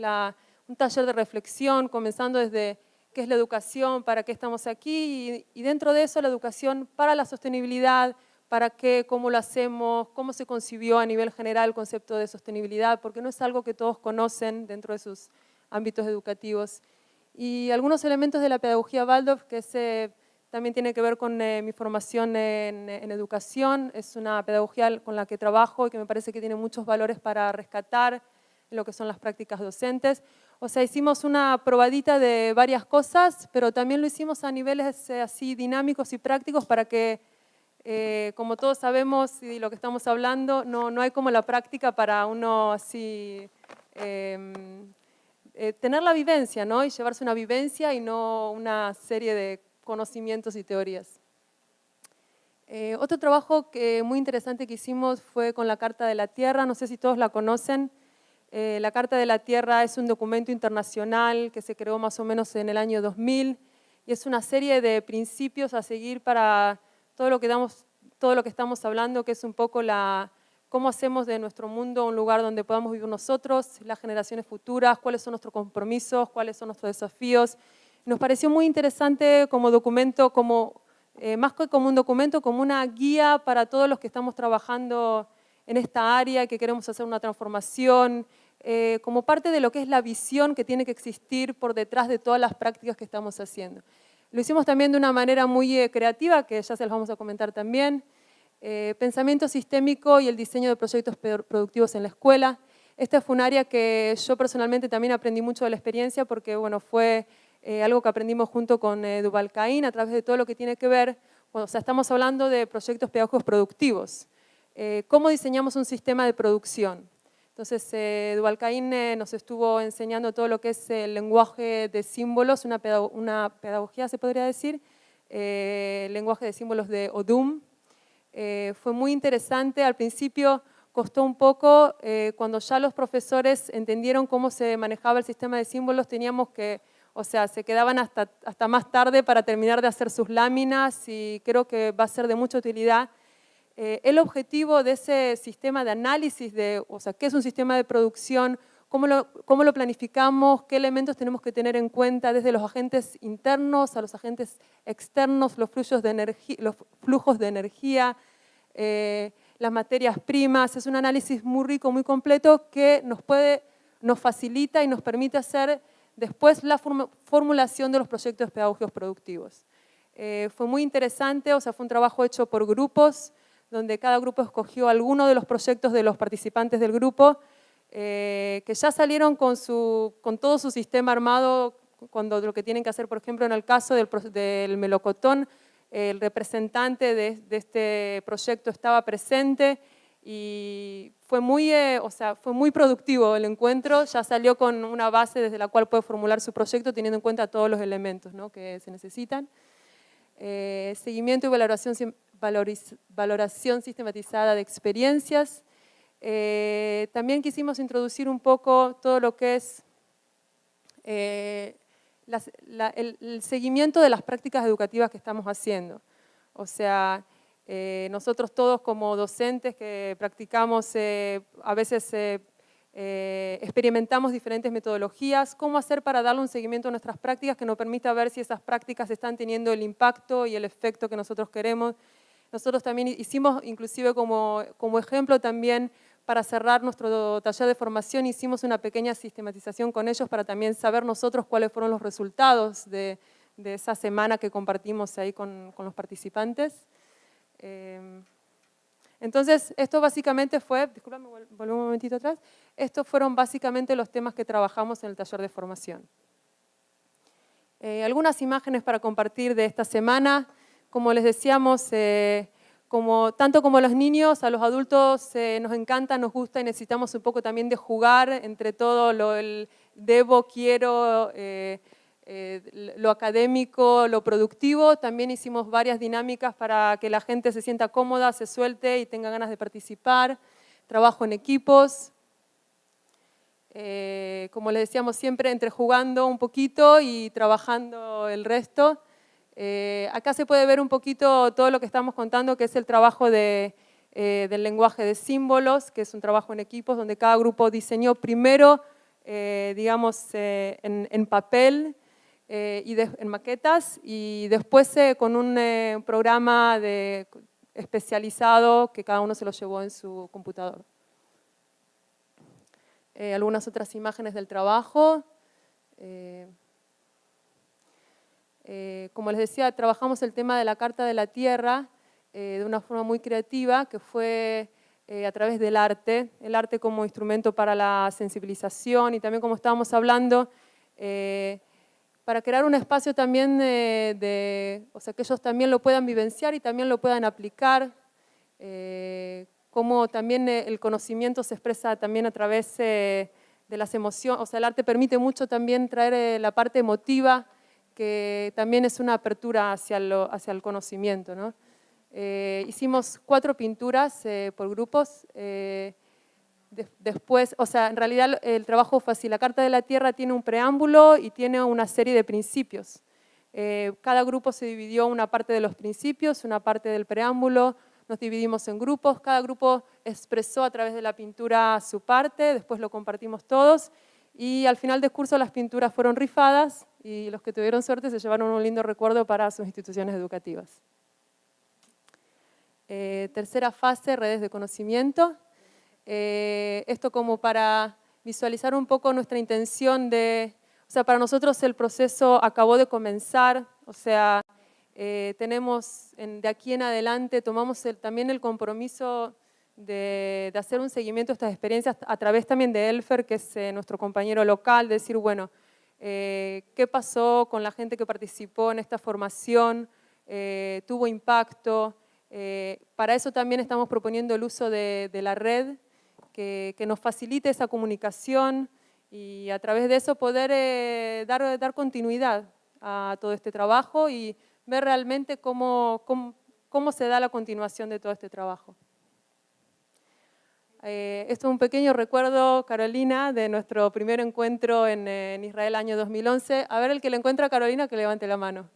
S3: un taller de reflexión, comenzando desde qué es la educación, para qué estamos aquí, y dentro de eso la educación para la sostenibilidad, para qué, cómo lo hacemos, cómo se concibió a nivel general el concepto de sostenibilidad, porque no es algo que todos conocen dentro de sus ámbitos educativos. Y algunos elementos de la pedagogía Waldorf, que también tiene que ver con mi formación en educación, es una pedagogía con la que trabajo y que me parece que tiene muchos valores para rescatar en lo que son las prácticas docentes. O sea, hicimos una probadita de varias cosas, pero también lo hicimos a niveles así dinámicos y prácticos para que, como todos sabemos y lo que estamos hablando, no hay como la práctica para uno así tener la vivencia, ¿no? Y llevarse una vivencia y no una serie de conocimientos y teorías. Otro trabajo muy interesante que hicimos fue con la Carta de la Tierra, no sé si todos la conocen. La Carta de la Tierra es un documento internacional que se creó más o menos en el año 2000 y es una serie de principios a seguir para todo lo que estamos hablando, que es un poco cómo hacemos de nuestro mundo un lugar donde podamos vivir nosotros, las generaciones futuras, cuáles son nuestros compromisos, cuáles son nuestros desafíos. Nos pareció muy interesante como documento, más que como un documento, como una guía para todos los que estamos trabajando en esta área, que queremos hacer una transformación, como parte de lo que es la visión que tiene que existir por detrás de todas las prácticas que estamos haciendo. Lo hicimos también de una manera muy creativa, que ya se los vamos a comentar también. Pensamiento sistémico y el diseño de proyectos productivos en la escuela. Esta fue un área que yo personalmente también aprendí mucho de la experiencia porque bueno, fue algo que aprendimos junto con Duval-Cain a través de todo lo que tiene que ver, o sea, estamos hablando de proyectos pedagógicos productivos. ¿Cómo diseñamos un sistema de producción? Entonces, Duval-Cain nos estuvo enseñando todo lo que es el lenguaje de símbolos, una pedagogía se podría decir, lenguaje de símbolos de Odum. Fue muy interesante, al principio costó un poco, cuando ya los profesores entendieron cómo se manejaba el sistema de símbolos, teníamos que, o sea, se quedaban hasta más tarde para terminar de hacer sus láminas y creo que va a ser de mucha utilidad. El objetivo de ese sistema de análisis, o sea, qué es un sistema de producción, cómo lo planificamos, qué elementos tenemos que tener en cuenta desde los agentes internos a los agentes externos, los flujos de energía, las materias primas. Es un análisis muy rico, muy completo que nos facilita y nos permite hacer después la formulación de los proyectos pedagógicos productivos. Fue muy interesante, o sea, fue un trabajo hecho por grupos, donde cada grupo escogió alguno de los proyectos de los participantes del grupo, que ya salieron con todo su sistema armado, cuando lo que tienen que hacer, por ejemplo, en el caso del melocotón, el representante de este proyecto estaba presente y fue muy productivo el encuentro, ya salió con una base desde la cual puede formular su proyecto teniendo en cuenta todos los elementos, ¿no?, que se necesitan. Seguimiento y valoración sistematizada de experiencias. También quisimos introducir un poco todo lo que es el seguimiento de las prácticas educativas que estamos haciendo. O sea, nosotros todos como docentes que practicamos, a veces experimentamos diferentes metodologías, cómo hacer para darle un seguimiento a nuestras prácticas que nos permita ver si esas prácticas están teniendo el impacto y el efecto que nosotros queremos. Nosotros también hicimos, inclusive como ejemplo también, para cerrar nuestro taller de formación, hicimos una pequeña sistematización con ellos para también saber nosotros cuáles fueron los resultados de esa semana que compartimos ahí con los participantes. Entonces, esto básicamente fue, discúlpame, volvemos un momentito atrás, estos fueron básicamente los temas que trabajamos en el taller de formación. Algunas imágenes para compartir de esta semana. Como les decíamos, tanto como a los niños, a los adultos nos encanta, nos gusta y necesitamos un poco también de jugar entre todo el debo, quiero, lo académico, lo productivo. También hicimos varias dinámicas para que la gente se sienta cómoda, se suelte y tenga ganas de participar. Trabajo en equipos. Como les decíamos siempre, entre jugando un poquito y trabajando el resto. Acá se puede ver un poquito todo lo que estamos contando, que es el trabajo del lenguaje de símbolos, que es un trabajo en equipos donde cada grupo diseñó primero, digamos, en papel y en maquetas, y después con un programa especializado que cada uno se lo llevó en su computador. Algunas otras imágenes del trabajo. Como les decía, trabajamos el tema de la Carta de la Tierra de una forma muy creativa, que fue a través del arte, el arte como instrumento para la sensibilización y también, como estábamos hablando, para crear un espacio también o sea, que ellos también lo puedan vivenciar y también lo puedan aplicar, cómo también el conocimiento se expresa también a través de las emociones, o sea, el arte permite mucho también traer la parte emotiva, que también es una apertura hacia el conocimiento, ¿no? Hicimos 4 pinturas por grupos. Después, o sea, en realidad el trabajo fue así. La Carta de la Tierra tiene un preámbulo y tiene una serie de principios. Cada grupo se dividió una parte de los principios, una parte del preámbulo. Nos dividimos en grupos. Cada grupo expresó a través de la pintura su parte. Después lo compartimos todos. Y al final del curso las pinturas fueron rifadas y los que tuvieron suerte se llevaron un lindo recuerdo para sus instituciones educativas. Tercera fase, redes de conocimiento. Esto como para visualizar un poco nuestra intención o sea, para nosotros el proceso acabó de comenzar, o sea, tenemos de aquí en adelante, tomamos también el compromiso de hacer un seguimiento de estas experiencias a través también de Elfer, que es nuestro compañero local, de decir, bueno, ¿qué pasó con la gente que participó en esta formación? ¿Tuvo impacto? Para eso también estamos proponiendo el uso de la red, que nos facilite esa comunicación y a través de eso poder dar continuidad a todo este trabajo y ver realmente cómo se da la continuación de todo este trabajo. Esto es un pequeño recuerdo, Carolina, de nuestro primer encuentro en Israel año 2011. A ver, el que le encuentra a Carolina, que levante la mano.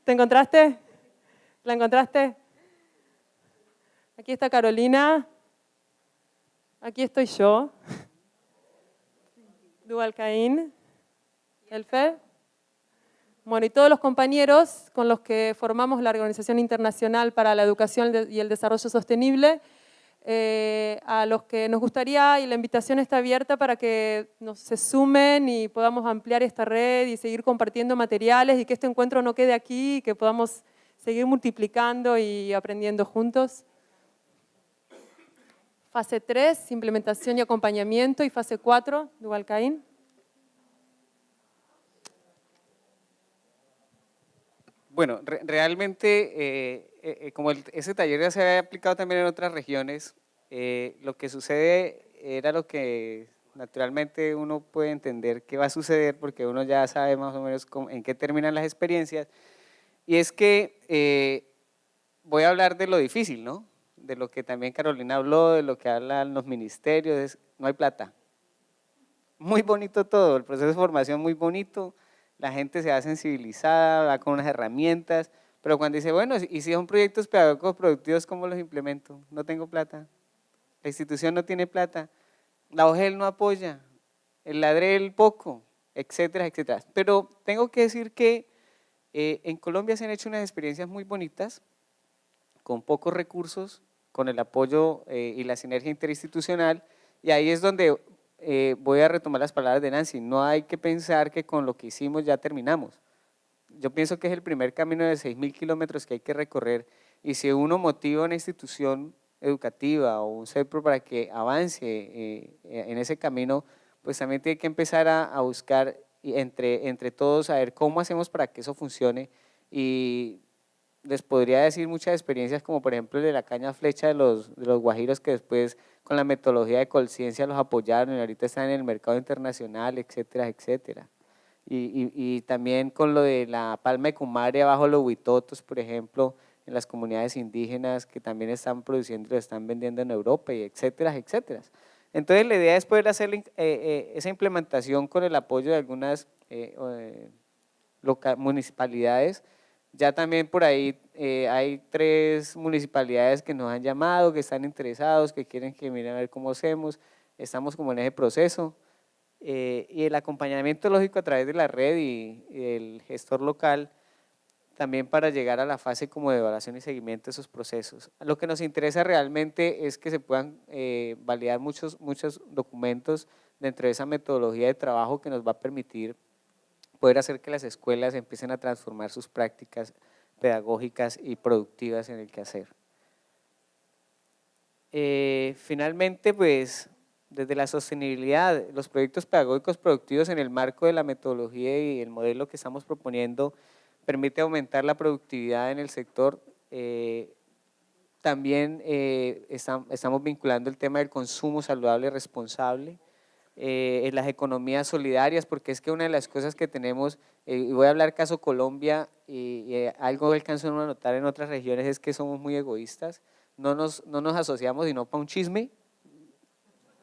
S3: ¿Te encontraste? ¿La encontraste? Aquí está Carolina. Aquí estoy yo. Dual Caín. Elfer. Bueno, y todos los compañeros con los que formamos la Organización Internacional para la Educación y el Desarrollo Sostenible, a los que nos gustaría, y la invitación está abierta para que se sumen y podamos ampliar esta red y seguir compartiendo materiales y que este encuentro no quede aquí y que podamos seguir multiplicando y aprendiendo juntos. Fase 3, implementación y acompañamiento, y fase 4, Dual Caín.
S2: Bueno, realmente, como ese taller ya se había aplicado también en otras regiones, lo que sucede era lo que naturalmente uno puede entender que va a suceder, porque uno ya sabe más o menos en qué terminan las experiencias, y es que voy a hablar de lo difícil, ¿no? De lo que también Carolina habló, de lo que hablan los ministerios, no hay plata. Muy bonito todo, el proceso de formación muy bonito, la gente se va sensibilizada, va con unas herramientas, pero cuando dice, bueno, y si son proyectos pedagógicos productivos, ¿cómo los implemento? No tengo plata, la institución no tiene plata, la OGEL no apoya, el LADREL poco, etcétera, etcétera. Pero tengo que decir que en Colombia se han hecho unas experiencias muy bonitas, con pocos recursos, con el apoyo y la sinergia interinstitucional, y ahí es donde voy a retomar las palabras de Nancy, no hay que pensar que con lo que hicimos ya terminamos. Yo pienso que es el primer camino de 6.000 kilómetros que hay que recorrer, y si uno motiva a una institución educativa o un CEPRO para que avance en ese camino, pues también tiene que empezar a buscar entre todos a ver cómo hacemos para que eso funcione. Y les podría decir muchas experiencias, como por ejemplo el de la caña flecha de los guajiros, que después con la metodología de Colciencia los apoyaron y ahorita están en el mercado internacional, etcétera, etcétera. Y también con lo de la palma de Cumare bajo los huitotos, por ejemplo, en las comunidades indígenas que también están produciendo y lo están vendiendo en Europa, y etcétera, etcétera. Entonces la idea es poder hacer esa implementación con el apoyo de algunas municipalidades. Ya también por ahí hay 3 municipalidades que nos han llamado, que están interesados, que quieren que miren a ver cómo hacemos, estamos como en ese proceso. Y el acompañamiento lógico a través de la red y el gestor local, también para llegar a la fase como de evaluación y seguimiento de esos procesos. Lo que nos interesa realmente es que se puedan validar muchos documentos dentro de esa metodología de trabajo que nos va a permitir poder hacer que las escuelas empiecen a transformar sus prácticas pedagógicas y productivas en el quehacer. Finalmente, pues, desde la sostenibilidad, los proyectos pedagógicos productivos en el marco de la metodología y el modelo que estamos proponiendo permite aumentar la productividad en el sector. También estamos vinculando el tema del consumo saludable y responsable, en las economías solidarias, porque es que una de las cosas que tenemos, y voy a hablar caso Colombia, y algo alcanzo a notar en otras regiones, es que somos muy egoístas, no nos asociamos sino para un chisme,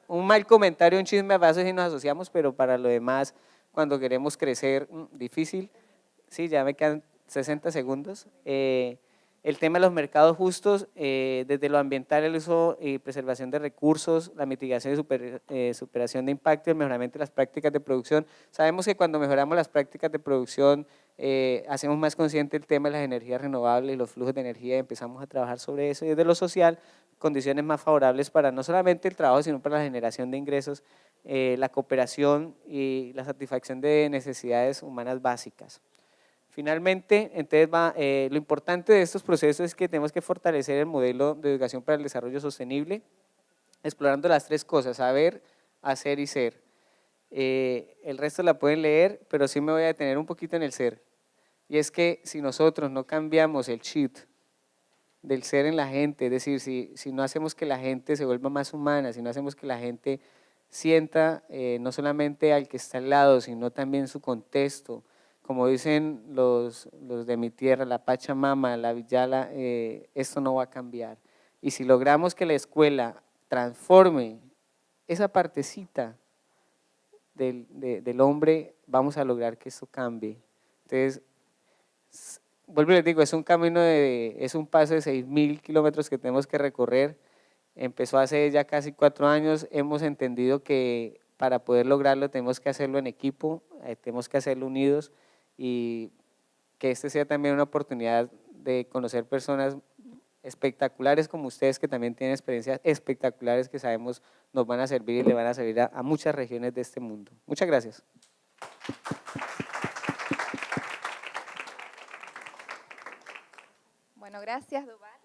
S2: un mal comentario, un chisme, a veces sí nos asociamos, pero para lo demás, cuando queremos crecer, difícil. Sí, ya me quedan 60 segundos. El tema de los mercados justos, desde lo ambiental, el uso y preservación de recursos, la mitigación y superación de impacto y el mejoramiento de las prácticas de producción. Sabemos que cuando mejoramos las prácticas de producción, hacemos más consciente el tema de las energías renovables y los flujos de energía, y empezamos a trabajar sobre eso. Y desde lo social, condiciones más favorables para no solamente el trabajo, sino para la generación de ingresos, la cooperación y la satisfacción de necesidades humanas básicas. Finalmente, entonces lo importante de estos procesos es que tenemos que fortalecer el modelo de educación para el desarrollo sostenible, explorando las tres cosas: saber, hacer y ser. El resto la pueden leer, pero sí me voy a detener un poquito en el ser. Y es que si nosotros no cambiamos el chip del ser en la gente, es decir, si no hacemos que la gente se vuelva más humana, si no hacemos que la gente sienta no solamente al que está al lado, sino también su contexto, como dicen los de mi tierra, la Pachamama, la Villala, esto no va a cambiar. Y si logramos que la escuela transforme esa partecita del hombre, vamos a lograr que esto cambie. Entonces, vuelvo y les digo, es un camino, es un paso de 6.000 kilómetros que tenemos que recorrer. Empezó hace ya casi 4 años, hemos entendido que para poder lograrlo tenemos que hacerlo en equipo, tenemos que hacerlo unidos, y que este sea también una oportunidad de conocer personas espectaculares como ustedes, que también tienen experiencias espectaculares que sabemos nos van a servir y le van a servir a muchas regiones de este mundo. Muchas gracias.
S1: Bueno, gracias, Duval.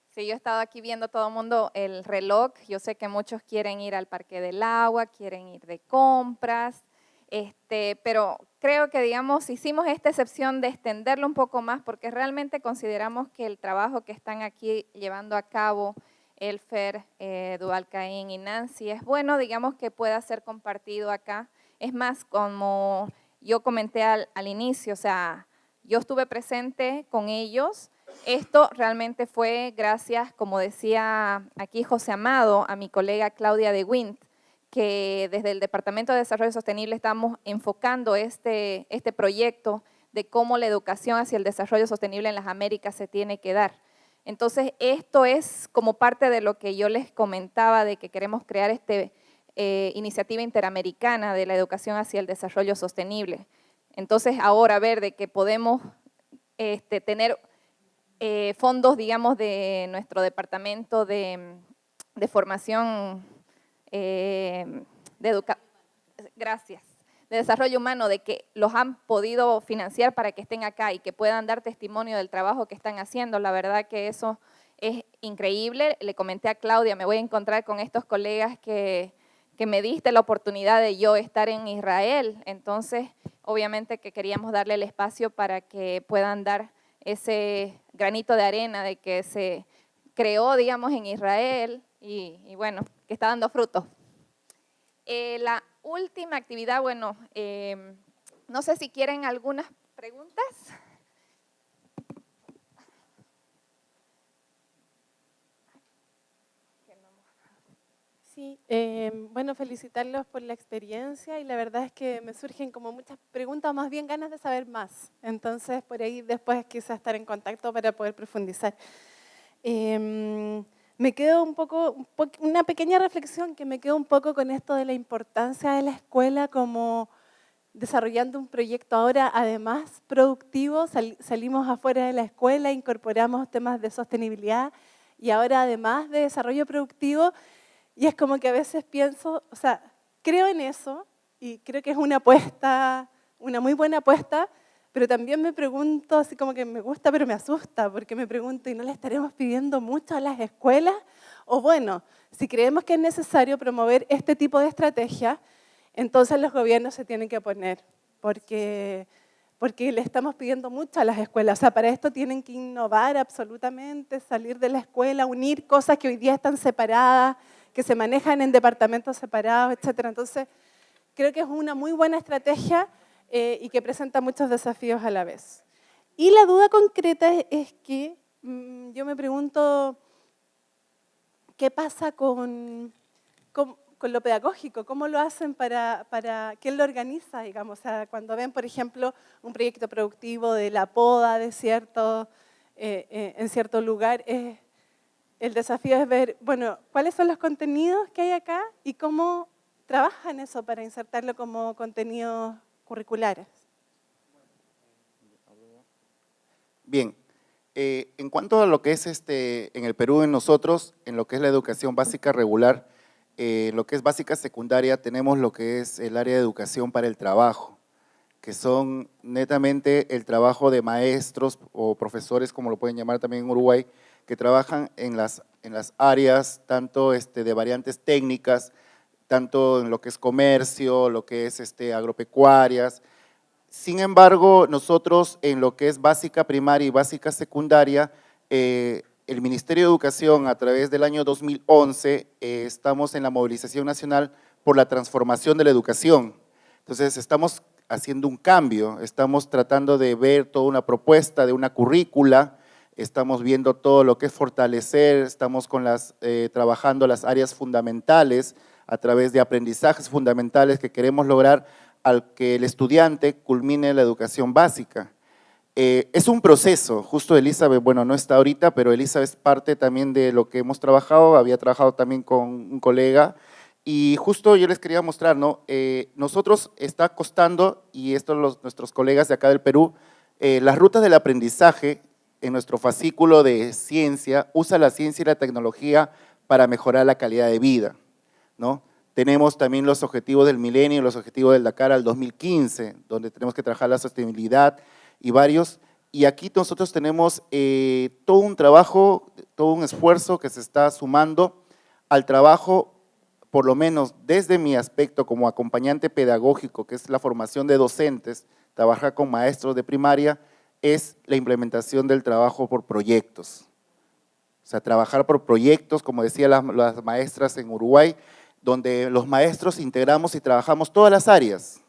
S1: Sí, yo he estado aquí viendo todo el mundo el reloj. Yo sé que muchos quieren ir al Parque del Agua, quieren ir de compras, pero creo que, digamos, hicimos esta excepción de extenderlo un poco más porque realmente consideramos que el trabajo que están aquí llevando a cabo Elfer, Duval Caín y Nancy es bueno, digamos, que pueda ser compartido acá. Es más, como yo comenté al inicio, o sea, yo estuve presente con ellos. Esto realmente fue gracias, como decía aquí José Amado, a mi colega Claudia de Wint, que desde el Departamento de Desarrollo Sostenible estamos enfocando este proyecto de cómo la educación hacia el desarrollo sostenible en las Américas se tiene que dar. Entonces, esto es como parte de lo que yo les comentaba, de que queremos crear esta iniciativa interamericana de la educación hacia el desarrollo sostenible. Entonces, ahora ver de que podemos tener fondos, digamos, de nuestro departamento de formación, gracias, de desarrollo humano, de que los han podido financiar para que estén acá y que puedan dar testimonio del trabajo que están haciendo. La verdad que eso es increíble. Le comenté a Claudia, me voy a encontrar con estos colegas que me diste la oportunidad de yo estar en Israel. Entonces, obviamente que queríamos darle el espacio para que puedan dar ese granito de arena de que se creó, digamos, en Israel y bueno, que está dando frutos. La última actividad, bueno, no sé si quieren algunas preguntas.
S4: Sí, bueno, felicitarlos por la experiencia y la verdad es que me surgen como muchas preguntas, más bien ganas de saber más. Entonces, por ahí después quizás estar en contacto para poder profundizar. Me quedo una pequeña reflexión que me quedo un poco con esto de la importancia de la escuela como desarrollando un proyecto ahora además productivo, salimos afuera de la escuela, incorporamos temas de sostenibilidad y ahora además de desarrollo productivo, y es como que a veces pienso, o sea, creo en eso y creo que es una apuesta, una muy buena apuesta, pero también me pregunto, así como que me gusta pero me asusta, porque me pregunto, ¿y no le estaremos pidiendo mucho a las escuelas? O bueno, si creemos que es necesario promover este tipo de estrategias, entonces los gobiernos se tienen que oponer, porque le estamos pidiendo mucho a las escuelas. O sea, para esto tienen que innovar absolutamente, salir de la escuela, unir cosas que hoy día están separadas, que se manejan en departamentos separados, etc. Entonces, creo que es una muy buena estrategia y que presenta muchos desafíos a la vez. Y la duda concreta es que yo me pregunto, ¿qué pasa con lo pedagógico? ¿Cómo lo hacen quién lo organiza, digamos? O sea, cuando ven, por ejemplo, un proyecto productivo de la poda de en cierto lugar, el desafío es ver, bueno, cuáles son los contenidos que hay acá y cómo trabajan eso para insertarlo como contenidos curriculares.
S5: Bien, en cuanto a lo que es en el Perú, en nosotros, en lo que es la educación básica regular, lo que es básica secundaria, tenemos lo que es el área de educación para el trabajo, que son netamente el trabajo de maestros o profesores, como lo pueden llamar también en Uruguay, que trabajan en las áreas tanto de variantes técnicas, tanto en lo que es comercio, lo que es agropecuarias. Sin embargo, nosotros en lo que es básica primaria y básica secundaria, el Ministerio de Educación a través del año 2011 estamos en la movilización nacional por la transformación de la educación. Entonces estamos haciendo un cambio, estamos tratando de ver toda una propuesta de una currícula, estamos viendo todo lo que es fortalecer, estamos trabajando las áreas fundamentales a través de aprendizajes fundamentales que queremos lograr al que el estudiante culmine la educación básica. Es un proceso, justo Elizabeth, bueno, no está ahorita, pero Elizabeth es parte también de lo que hemos trabajado, había trabajado también con un colega, y justo yo les quería mostrar, ¿no? Nosotros está costando, y esto nuestros colegas de acá del Perú, las rutas del aprendizaje en nuestro fascículo de ciencia, usa la ciencia y la tecnología para mejorar la calidad de vida, ¿no? Tenemos también los objetivos del milenio, los objetivos del Dakar al 2015, donde tenemos que trabajar la sostenibilidad y varios. Y aquí nosotros tenemos todo un trabajo, todo un esfuerzo que se está sumando al trabajo, por lo menos desde mi aspecto como acompañante pedagógico, que es la formación de docentes, trabajar con maestros de primaria, es la implementación del trabajo por proyectos. O sea, trabajar por proyectos, como decían las maestras en Uruguay, donde los maestros integramos y trabajamos todas las áreas.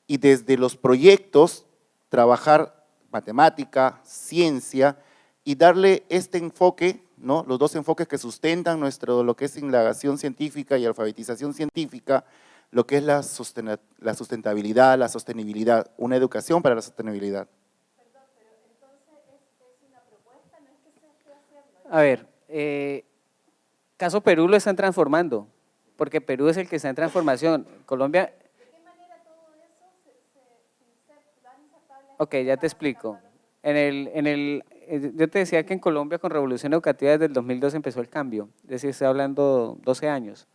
S5: Y desde los proyectos, trabajar matemática, ciencia y darle este enfoque, ¿no? Los dos enfoques que sustentan lo que es indagación científica y alfabetización científica, lo que es la sustentabilidad, la sostenibilidad, una educación para la sostenibilidad.
S4: Perdón, pero entonces es una propuesta, no es que se esté haciendo.
S2: A ver, caso Perú lo están transformando, porque Perú es el que está en transformación. Colombia…
S4: ¿De qué manera todo eso se inserta?
S2: Ok, ya te explico. Yo te decía que en Colombia con Revolución Educativa desde el 2002 empezó el cambio, es decir, estoy hablando 12 años.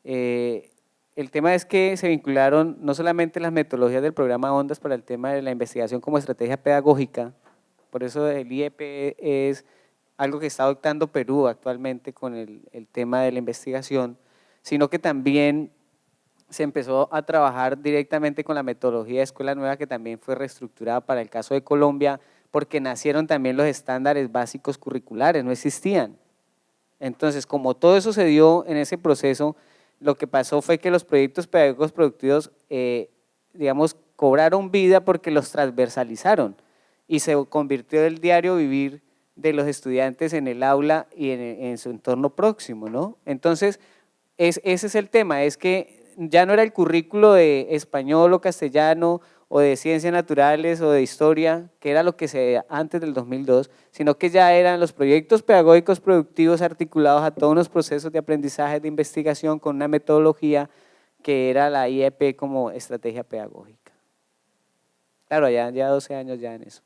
S2: El tema es que se vincularon no solamente las metodologías del programa Ondas para el tema de la investigación como estrategia pedagógica, por eso el IEP es algo que está adoptando Perú actualmente con el tema de la investigación, sino que también se empezó a trabajar directamente con la metodología de Escuela Nueva, que también fue reestructurada para el caso de Colombia, porque nacieron también los estándares básicos curriculares, no existían. Entonces, como todo eso se dio en ese proceso, lo que pasó fue que los proyectos pedagógicos productivos, digamos, cobraron vida porque los transversalizaron y se convirtió el diario vivir de los estudiantes en el aula y en su entorno próximo, ¿no? Entonces, ese es el tema, es que ya no era el currículo de español o castellano o de ciencias naturales o de historia, que era lo que se veía antes del 2002, sino que ya eran los proyectos pedagógicos productivos articulados a todos los procesos de aprendizaje, de investigación, con una metodología que era la IEP como estrategia pedagógica. Claro, ya 12 años ya en eso.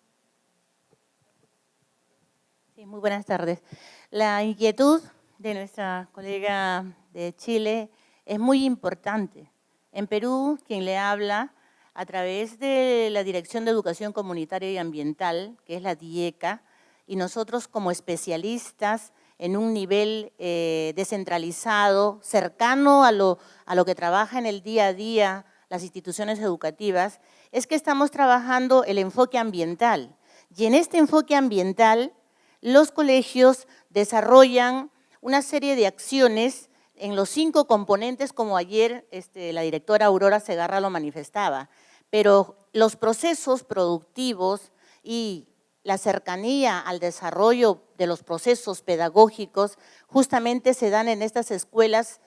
S6: Sí, muy buenas tardes. La inquietud de nuestra colega de Chile es muy importante. En Perú, quien le habla, a través de la Dirección de Educación Comunitaria y Ambiental, que es la DIECA, y nosotros como especialistas en un nivel descentralizado, cercano a lo que trabaja en el día a día las instituciones educativas, es que estamos trabajando el enfoque ambiental. Y en este enfoque ambiental, los colegios desarrollan una serie de acciones en los 5 componentes, como ayer la directora Aurora Segarra lo manifestaba, pero los procesos productivos y la cercanía al desarrollo de los procesos pedagógicos justamente se dan en estas escuelas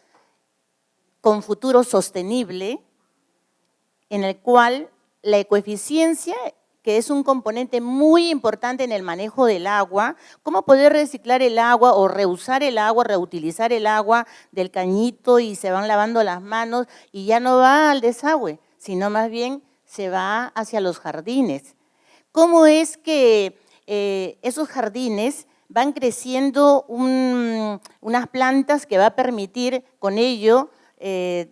S6: con futuro sostenible, en el cual la ecoeficiencia, que es un componente muy importante en el manejo del agua, cómo poder reciclar el agua o reusar el agua, reutilizar el agua del cañito y se van lavando las manos y ya no va al desagüe, sino más bien se va hacia los jardines. ¿Cómo es que esos jardines van creciendo unas plantas que va a permitir con ello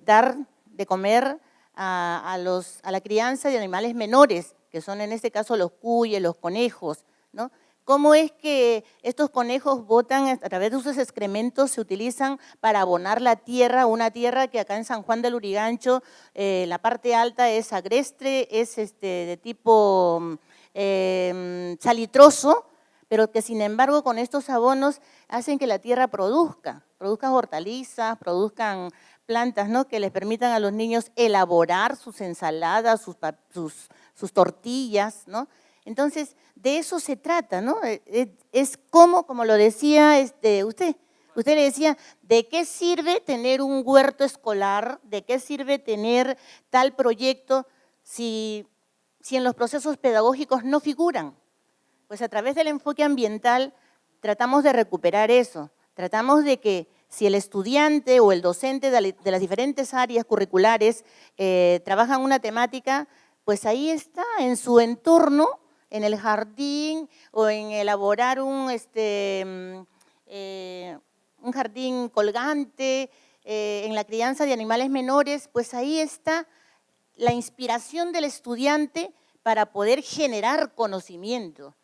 S6: dar de comer a la crianza de animales menores, que son en este caso los cuyes, los conejos, ¿no? ¿Cómo es que estos conejos botan a través de sus excrementos, se utilizan para abonar la tierra, una tierra que acá en San Juan del Lurigancho, la parte alta es agrestre, es de tipo salitroso, pero que sin embargo con estos abonos hacen que la tierra produzca hortalizas, produzcan plantas, ¿no?, que les permitan a los niños elaborar sus ensaladas, sus tortillas, ¿no? Entonces, de eso se trata, ¿no? Es como lo decía usted le decía, ¿de qué sirve tener un huerto escolar? ¿De qué sirve tener tal proyecto si en los procesos pedagógicos no figuran? Pues a través del enfoque ambiental tratamos de recuperar eso, tratamos de que si el estudiante o el docente de las diferentes áreas curriculares trabajan una temática, pues ahí está, en su entorno, en el jardín o en elaborar un jardín colgante, en la crianza de animales menores, pues ahí está la inspiración del estudiante para poder generar conocimiento.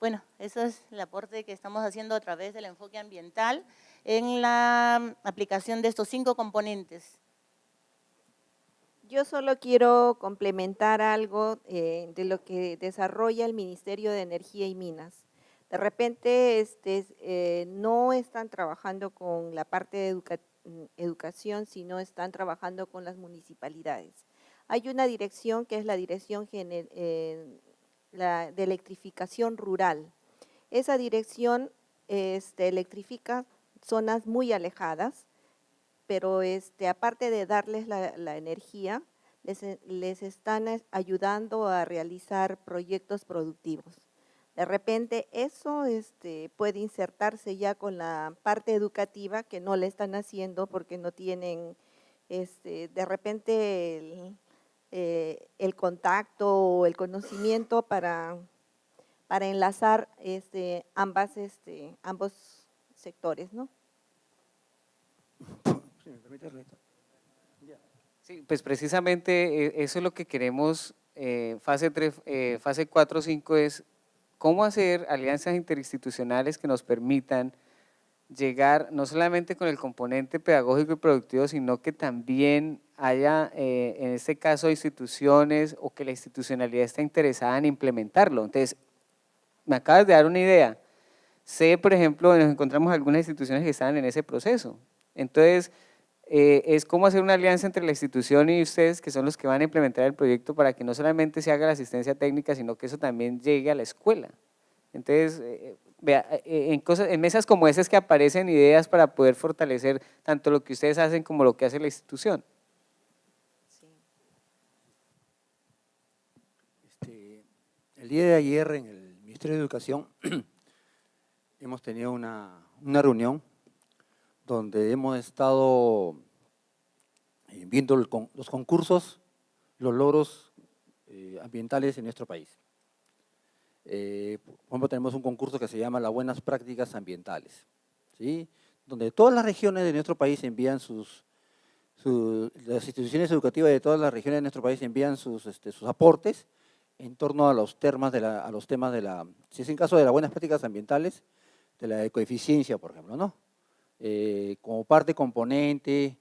S6: Bueno, eso es el aporte que estamos haciendo a través del enfoque ambiental en la aplicación de estos 5 componentes.
S7: Yo solo quiero complementar algo de lo que desarrolla el Ministerio de Energía y Minas. De repente no están trabajando con la parte de educación, sino están trabajando con las municipalidades. Hay una dirección que es la Dirección de Electrificación Rural. Esa dirección electrifica zonas muy alejadas, pero aparte de darles la energía, les están ayudando a realizar proyectos productivos. De repente eso puede insertarse ya con la parte educativa, que no le están haciendo porque no tienen de repente el contacto o el conocimiento para enlazar ambos sectores, ¿no?
S8: Si me permite, Reto.
S2: Sí, pues precisamente eso es lo que queremos, fase 3, fase 4, 5 es cómo hacer alianzas interinstitucionales que nos permitan llegar no solamente con el componente pedagógico y productivo, sino que también haya, en este caso, instituciones o que la institucionalidad esté interesada en implementarlo. Entonces, me acabas de dar una idea. Sé, por ejemplo, nos encontramos algunas instituciones que están en ese proceso. Entonces, es cómo hacer una alianza entre la institución y ustedes, que son los que van a implementar el proyecto, para que no solamente se haga la asistencia técnica, sino que eso también llegue a la escuela. Entonces, vea, en mesas como esas que aparecen ideas para poder fortalecer tanto lo que ustedes hacen como lo que hace la institución.
S8: El día de ayer en el Ministerio de Educación hemos tenido una reunión donde hemos estado viendo los concursos, los logros ambientales en nuestro país. Por ejemplo, tenemos un concurso que se llama las buenas prácticas ambientales, ¿sí? Donde todas las regiones de nuestro país envían las instituciones educativas de todas las regiones de nuestro país envían sus aportes en torno a los temas de la, si es en caso de las buenas prácticas ambientales, de la ecoeficiencia, por ejemplo, ¿no? Como parte componente